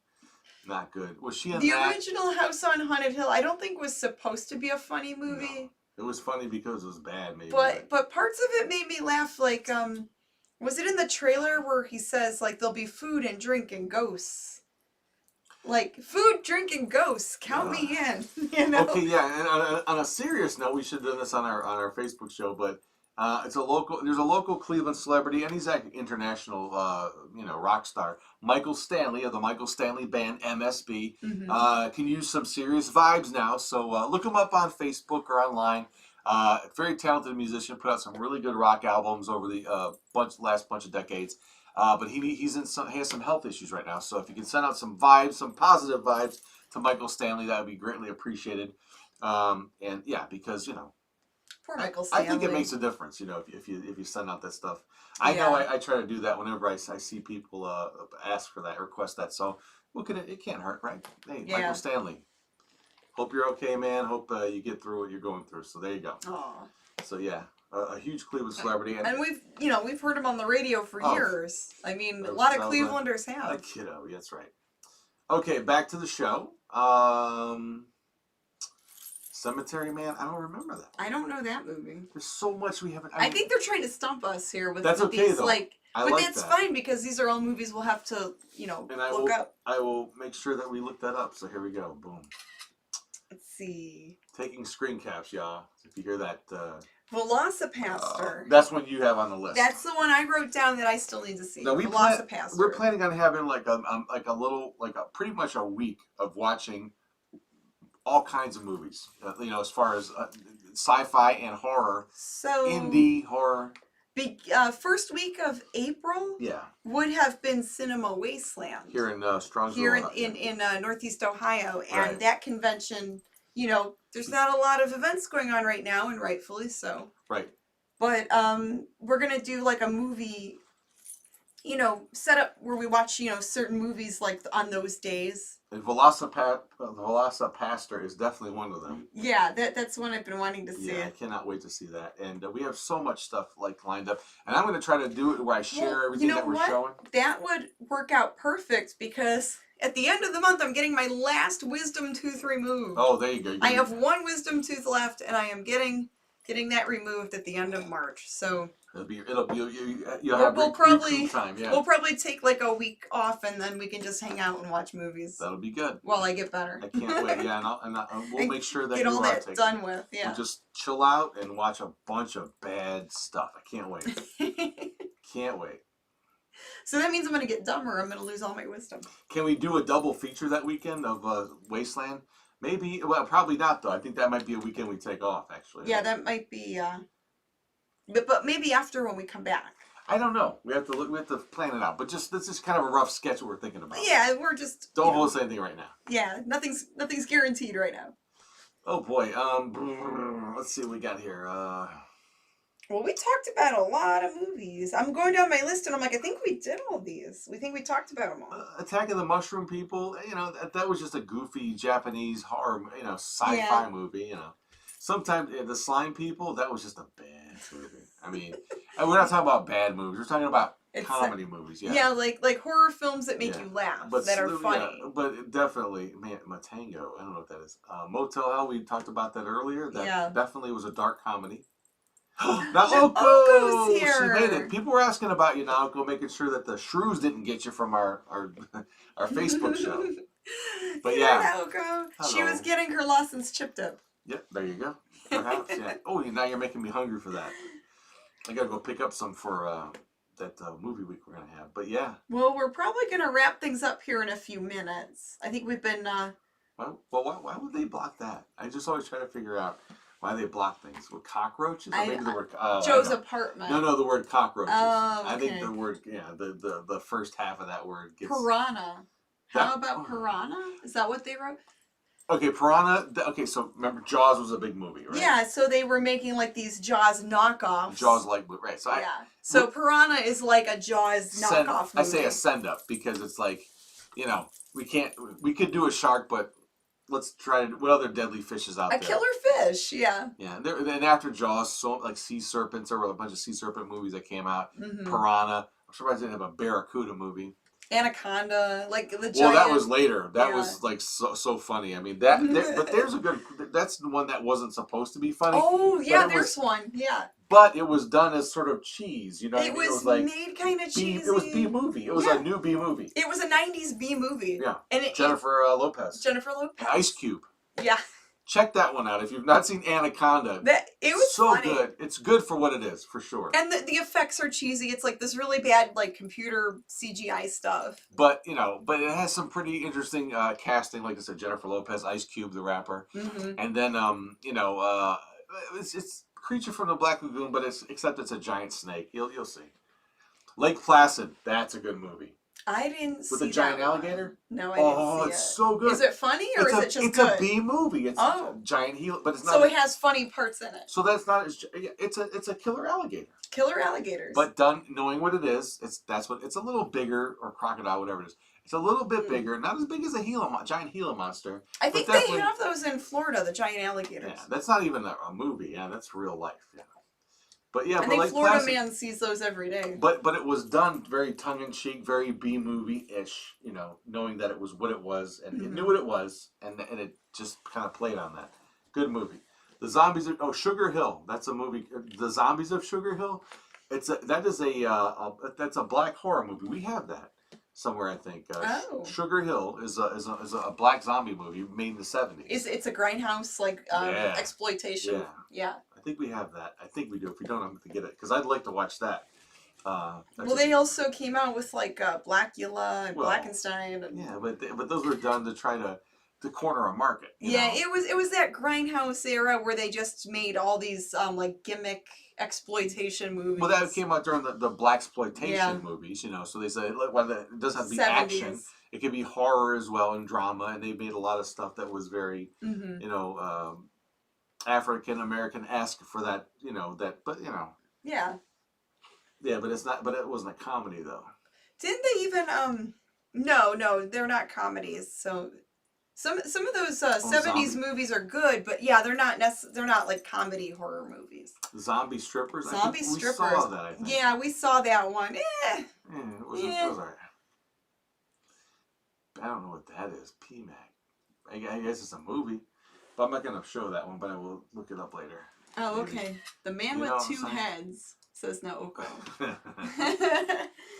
Not good. Was she in the that? original House on Haunted Hill, I don't think was supposed to be a funny movie. No, it was funny because it was bad, maybe. But parts of it made me laugh. Like, was it in the trailer where he says like there'll be food and drink and ghosts? Like food, drink, and ghosts. Count me in. You know. Okay, yeah. And on a serious note, we should have done this on our Facebook show, but. There's a local Cleveland celebrity, and he's an international, rock star. Michael Stanley of the Michael Stanley Band, MSB, can use some serious vibes now. So look him up on Facebook or online. Very talented musician, put out some really good rock albums over the last bunch of decades. But he has some health issues right now. So if you can send out some vibes, some positive vibes to Michael Stanley, that would be greatly appreciated. And yeah, because poor Michael Stanley. I think it makes a difference, if you send out that stuff. I know I try to do that whenever I see people ask for that, request that. So it can't hurt, right? Hey, yeah. Michael Stanley. Hope you're okay, man. Hope you get through what you're going through. So there you go. Aww. So yeah, a huge Cleveland celebrity, and we've heard him on the radio for years. I mean, a lot of Clevelanders have. A kiddo, that's right. Okay, back to the show. Cemetery Man, I don't remember that. I don't know that movie. There's so much we haven't. I think they're trying to stump us here with that's okay these, though. But that's fine because these are all movies we'll have to, look up. I will make sure that we look that up. So here we go. Boom. Let's see. Taking screen caps, y'all. If you hear that. Velocipastor. That's one you have on the list. That's the one I wrote down that I still need to see. No, Velocipastor. We're planning on having pretty much a week of watching all kinds of movies, as far as sci-fi and horror, indie horror. First week of April, would have been Cinema Wasteland here in Strongsville, here in Northeast Ohio, and that convention. There's not a lot of events going on right now, and rightfully so. Right. But we're gonna do like a movie, set up where we watch certain movies like on those days. And Velocipastor is definitely one of them. Yeah, that's one I've been wanting to see. Yeah, I cannot wait to see that. And we have so much stuff lined up. And I'm going to try to do it where I share everything that we're showing. That would work out perfect because at the end of the month, I'm getting my last wisdom tooth removed. Oh, there you go. I have one wisdom tooth left, and I am getting that removed at the end of March. So we'll probably time, yeah. We'll probably take like a week off, and then we can just hang out and watch movies. That'll be good. While I get better. I can't wait. Yeah, and we'll make sure that get all that done with. Yeah. We'll just chill out and watch a bunch of bad stuff. I can't wait. Can't wait. So that means I'm going to get dumber. I'm going to lose all my wisdom. Can we do a double feature that weekend of Wasteland? Maybe. Well, probably not though. I think that might be a weekend we take off. Actually. Yeah, that might be. But maybe after when we come back. I don't know. We have to plan it out. But this is kind of a rough sketch what we're thinking about. Yeah, we're just don't hold us anything right now. Yeah, nothing's guaranteed right now. Oh boy. Let's see what we got here. Well, we talked about a lot of movies. I'm going down my list and I'm like, I think we did all these. We think we talked about them all. Attack of the Mushroom People. That was just a goofy Japanese horror, sci-fi movie. Sometimes the Slime People. That was just a bad movie. I mean, we're not talking about bad movies. We're talking about comedy movies. Yeah. Yeah, like horror films that make you laugh, that are funny. Yeah, but definitely, man, Matango. I don't know what that is. Motel Hell. We talked about that earlier. That definitely was a dark comedy. Naoko's here. She made it. People were asking about you, Naoko, making sure that the shrews didn't get you from our Facebook show. But yeah, Naoko. She was getting her lessons chipped up. Yep, there you go. Perhaps, yeah. Oh, now you're making me hungry for that. I gotta go pick up some for that movie week we're gonna have. But yeah. Well, we're probably gonna wrap things up here in a few minutes. I think we've been. Why would they block that? I just always try to figure out why they block things. With cockroaches? Or maybe the word. Joe's apartment. No, the word cockroaches. Oh, okay. I think the word, the first half of that word gets. Piranha. How about Piranha? Is that what they wrote? Okay, Piranha. Okay, so remember, Jaws was a big movie, right? Yeah, so they were making like these Jaws knockoffs. Jaws like, right? So So Piranha is like a Jaws knockoff movie. I say a send up because it's like, we could do a shark, but let's try to. What other deadly fish is out there? A killer fish, yeah. Yeah, and then after Jaws, so like sea serpents, there were a bunch of sea serpent movies that came out. Piranha. I'm surprised they didn't have a Barracuda movie. Anaconda, like the giant. Well, that was later. That was like so funny. I mean but there's a good. That's the one that wasn't supposed to be funny. Oh yeah, there's one. Yeah. But it was done as sort of cheese, you know. It was like made kind of cheesy. It was B-movie. It was a new B-movie. It was a '90s B-movie. Yeah. And Jennifer Lopez. Ice Cube. Yeah. Check that one out if you've not seen Anaconda. It was so funny. Good. It's good for what it is, for sure. And the effects are cheesy. It's like this really bad like computer CGI stuff. But but it has some pretty interesting casting, like I said, Jennifer Lopez, Ice Cube, the rapper, and then it's Creature from the Black Lagoon, but except it's a giant snake. You'll see. Lake Placid, that's a good movie. I didn't see with a giant alligator. No, I didn't see it. Oh, it's so good. Is it funny or is it just good? It's a B movie. It's a giant but it's not. So it has funny parts in it. So that's not. It's a killer alligator. Killer alligators. But done knowing what it is. It's a little bigger, or crocodile, whatever it is. It's a little bit bigger, not as big as a giant Gila monster. I think they have those in Florida, the giant alligators. Yeah, that's not even a movie. Yeah, that's real life. Yeah. But yeah, I think Florida Man sees those every day. But it was done very tongue in cheek, very B movie ish. Knowing that it was what it was, and it knew what it was, and it just kind of played on that. Good movie. The Zombies of Sugar Hill. That's a movie. The Zombies of Sugar Hill. That's a black horror movie. We have that somewhere, I think. Sugar Hill is a black zombie movie made in the 70s. It's a grindhouse exploitation. Yeah. I think we have that. I think we do. If we don't, I'm going to get it because I'd like to watch that. They also came out with like Blackula and Blackenstein. Yeah, but those were done to try to corner a market. You know? It was that grindhouse era where they just made all these like gimmick exploitation movies. Well, that came out during the blaxploitation movies, So they said it doesn't have to be 70s. Action. It could be horror as well and drama, and they made a lot of stuff that was very, African American-esque for that, Yeah. Yeah, but it's not. But it wasn't a comedy though. Didn't they even? No, they're not comedies. So some of those 70s movies are good, but they're not they're not like comedy horror movies. Zombie strippers. Zombie strippers. We saw that. I think. Yeah, we saw that one. It was alright. I don't know what that is. PMAC. I guess it's a movie. But I'm not going to show that one, but I will look it up later. Oh, okay. The Man with Two Heads, says Naoko.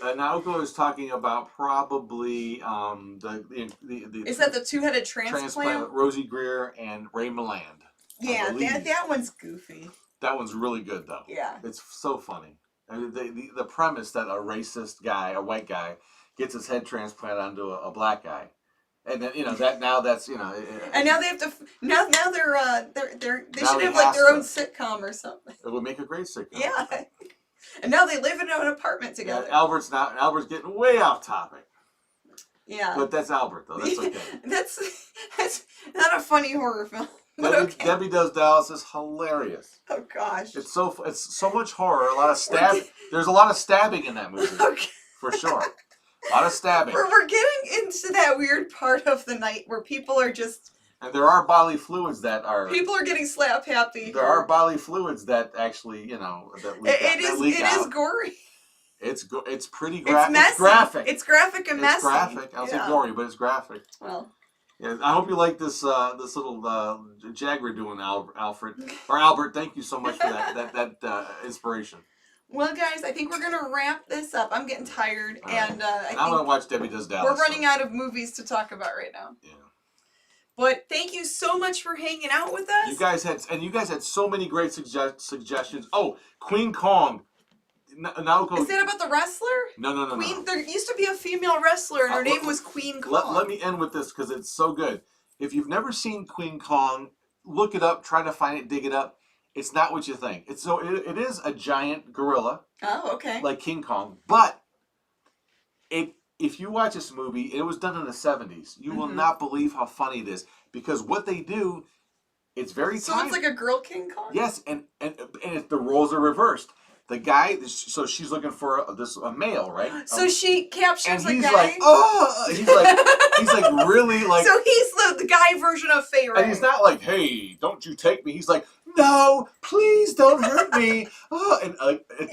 Naoko is talking about probably the is that the two-headed transplant? Rosie Greer and Ray Milland. Yeah, that one's goofy. That one's really good, though. Yeah. It's so funny. I mean, the premise that a racist guy, a white guy, gets his head transplanted onto a black guy. And then and now they have to. Now they should have like their own sitcom or something. It would make a great sitcom. Yeah, and now they live in an apartment together. Yeah, Albert's getting way off topic. Yeah, but that's Albert though. That's okay. that's not a funny horror film. Debbie Does Dallas is hilarious. Oh gosh, it's so much horror. A lot of There's a lot of stabbing in that movie. Okay. For sure. A lot of stabbing. We're getting into that weird part of the night where people are just... And there are bodily fluids that are... People are getting slap happy. There are bodily fluids that actually, that leak out. It is gory. It's pretty graphic. It's graphic. It's graphic and messy. It's graphic. I'll say gory, but it's graphic. Well, Yeah, I hope you like this this little jag we're doing, Alfred or Albert. Thank you so much for that inspiration. Well, guys, I think we're gonna wrap this up. I'm getting tired, and I think I'm gonna watch Debbie Does Dallas. We're running out of movies to talk about right now. Yeah. But thank you so much for hanging out with us. You guys had so many great suggestions. Oh, Queen Kong. Naoko. Is that about the wrestler? No. Queen. There used to be a female wrestler, and her name was Queen Kong. Let me end with this because it's so good. If you've never seen Queen Kong, look it up. Try to find it. Dig it up. It's not what you think. It is a giant gorilla. Oh, okay. Like King Kong, but if you watch this movie, it was done in the 70s. You will not believe how funny it is because what they do, it's very So it's like a girl King Kong? Yes, and the roles are reversed. The guy, so she's looking for a male, right? So she captures and a guy. Like, oh, he's like really like. So he's the guy version of Feyre. And he's not like, hey, don't you take me. He's like, no, please don't hurt me. Oh, and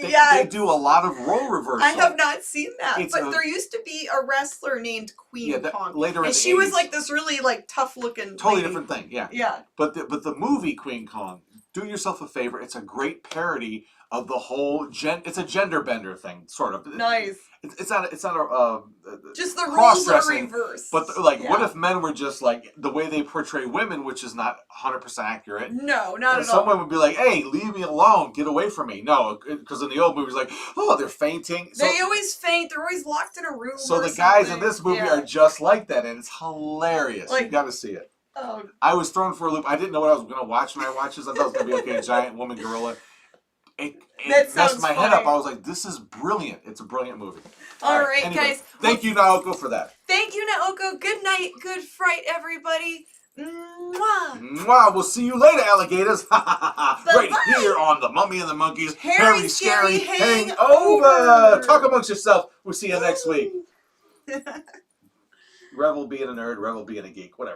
they do a lot of role reversal. I have not seen that, but there used to be a wrestler named Queen Kong. Later, and she was like this really like tough looking. Totally different thing, yeah. Yeah. But the movie Queen Kong, do yourself a favor. It's a great parody of the whole it's a gender bender thing, sort of. Nice. It's not a just the roles are reversed. But what if men were just like the way they portray women, which is not 100% accurate? No, not at all. Someone would be like, "Hey, leave me alone, get away from me." No, because in the old movies, like, oh, they're fainting. So, they always faint. They're always locked in a room. So the guys in this movie are just like that, and it's hilarious. Like, you got to see it. Oh. I was thrown for a loop. I didn't know what I was going to watch when I watched this. I thought it was going to be a giant woman gorilla. It messed my head up. I was like, this is brilliant. It's a brilliant movie. All right, anyway, guys. Thank you, Naoko, for that. Thank you, Naoko. Good night. Good fright, everybody. Mwah. Mwah. We'll see you later, alligators. Right here on the Mummy and the Monkeys. Hairy Scary Hangover. Talk amongst yourself. We'll see you next week. Revel being a nerd, Revel being a geek, whatever.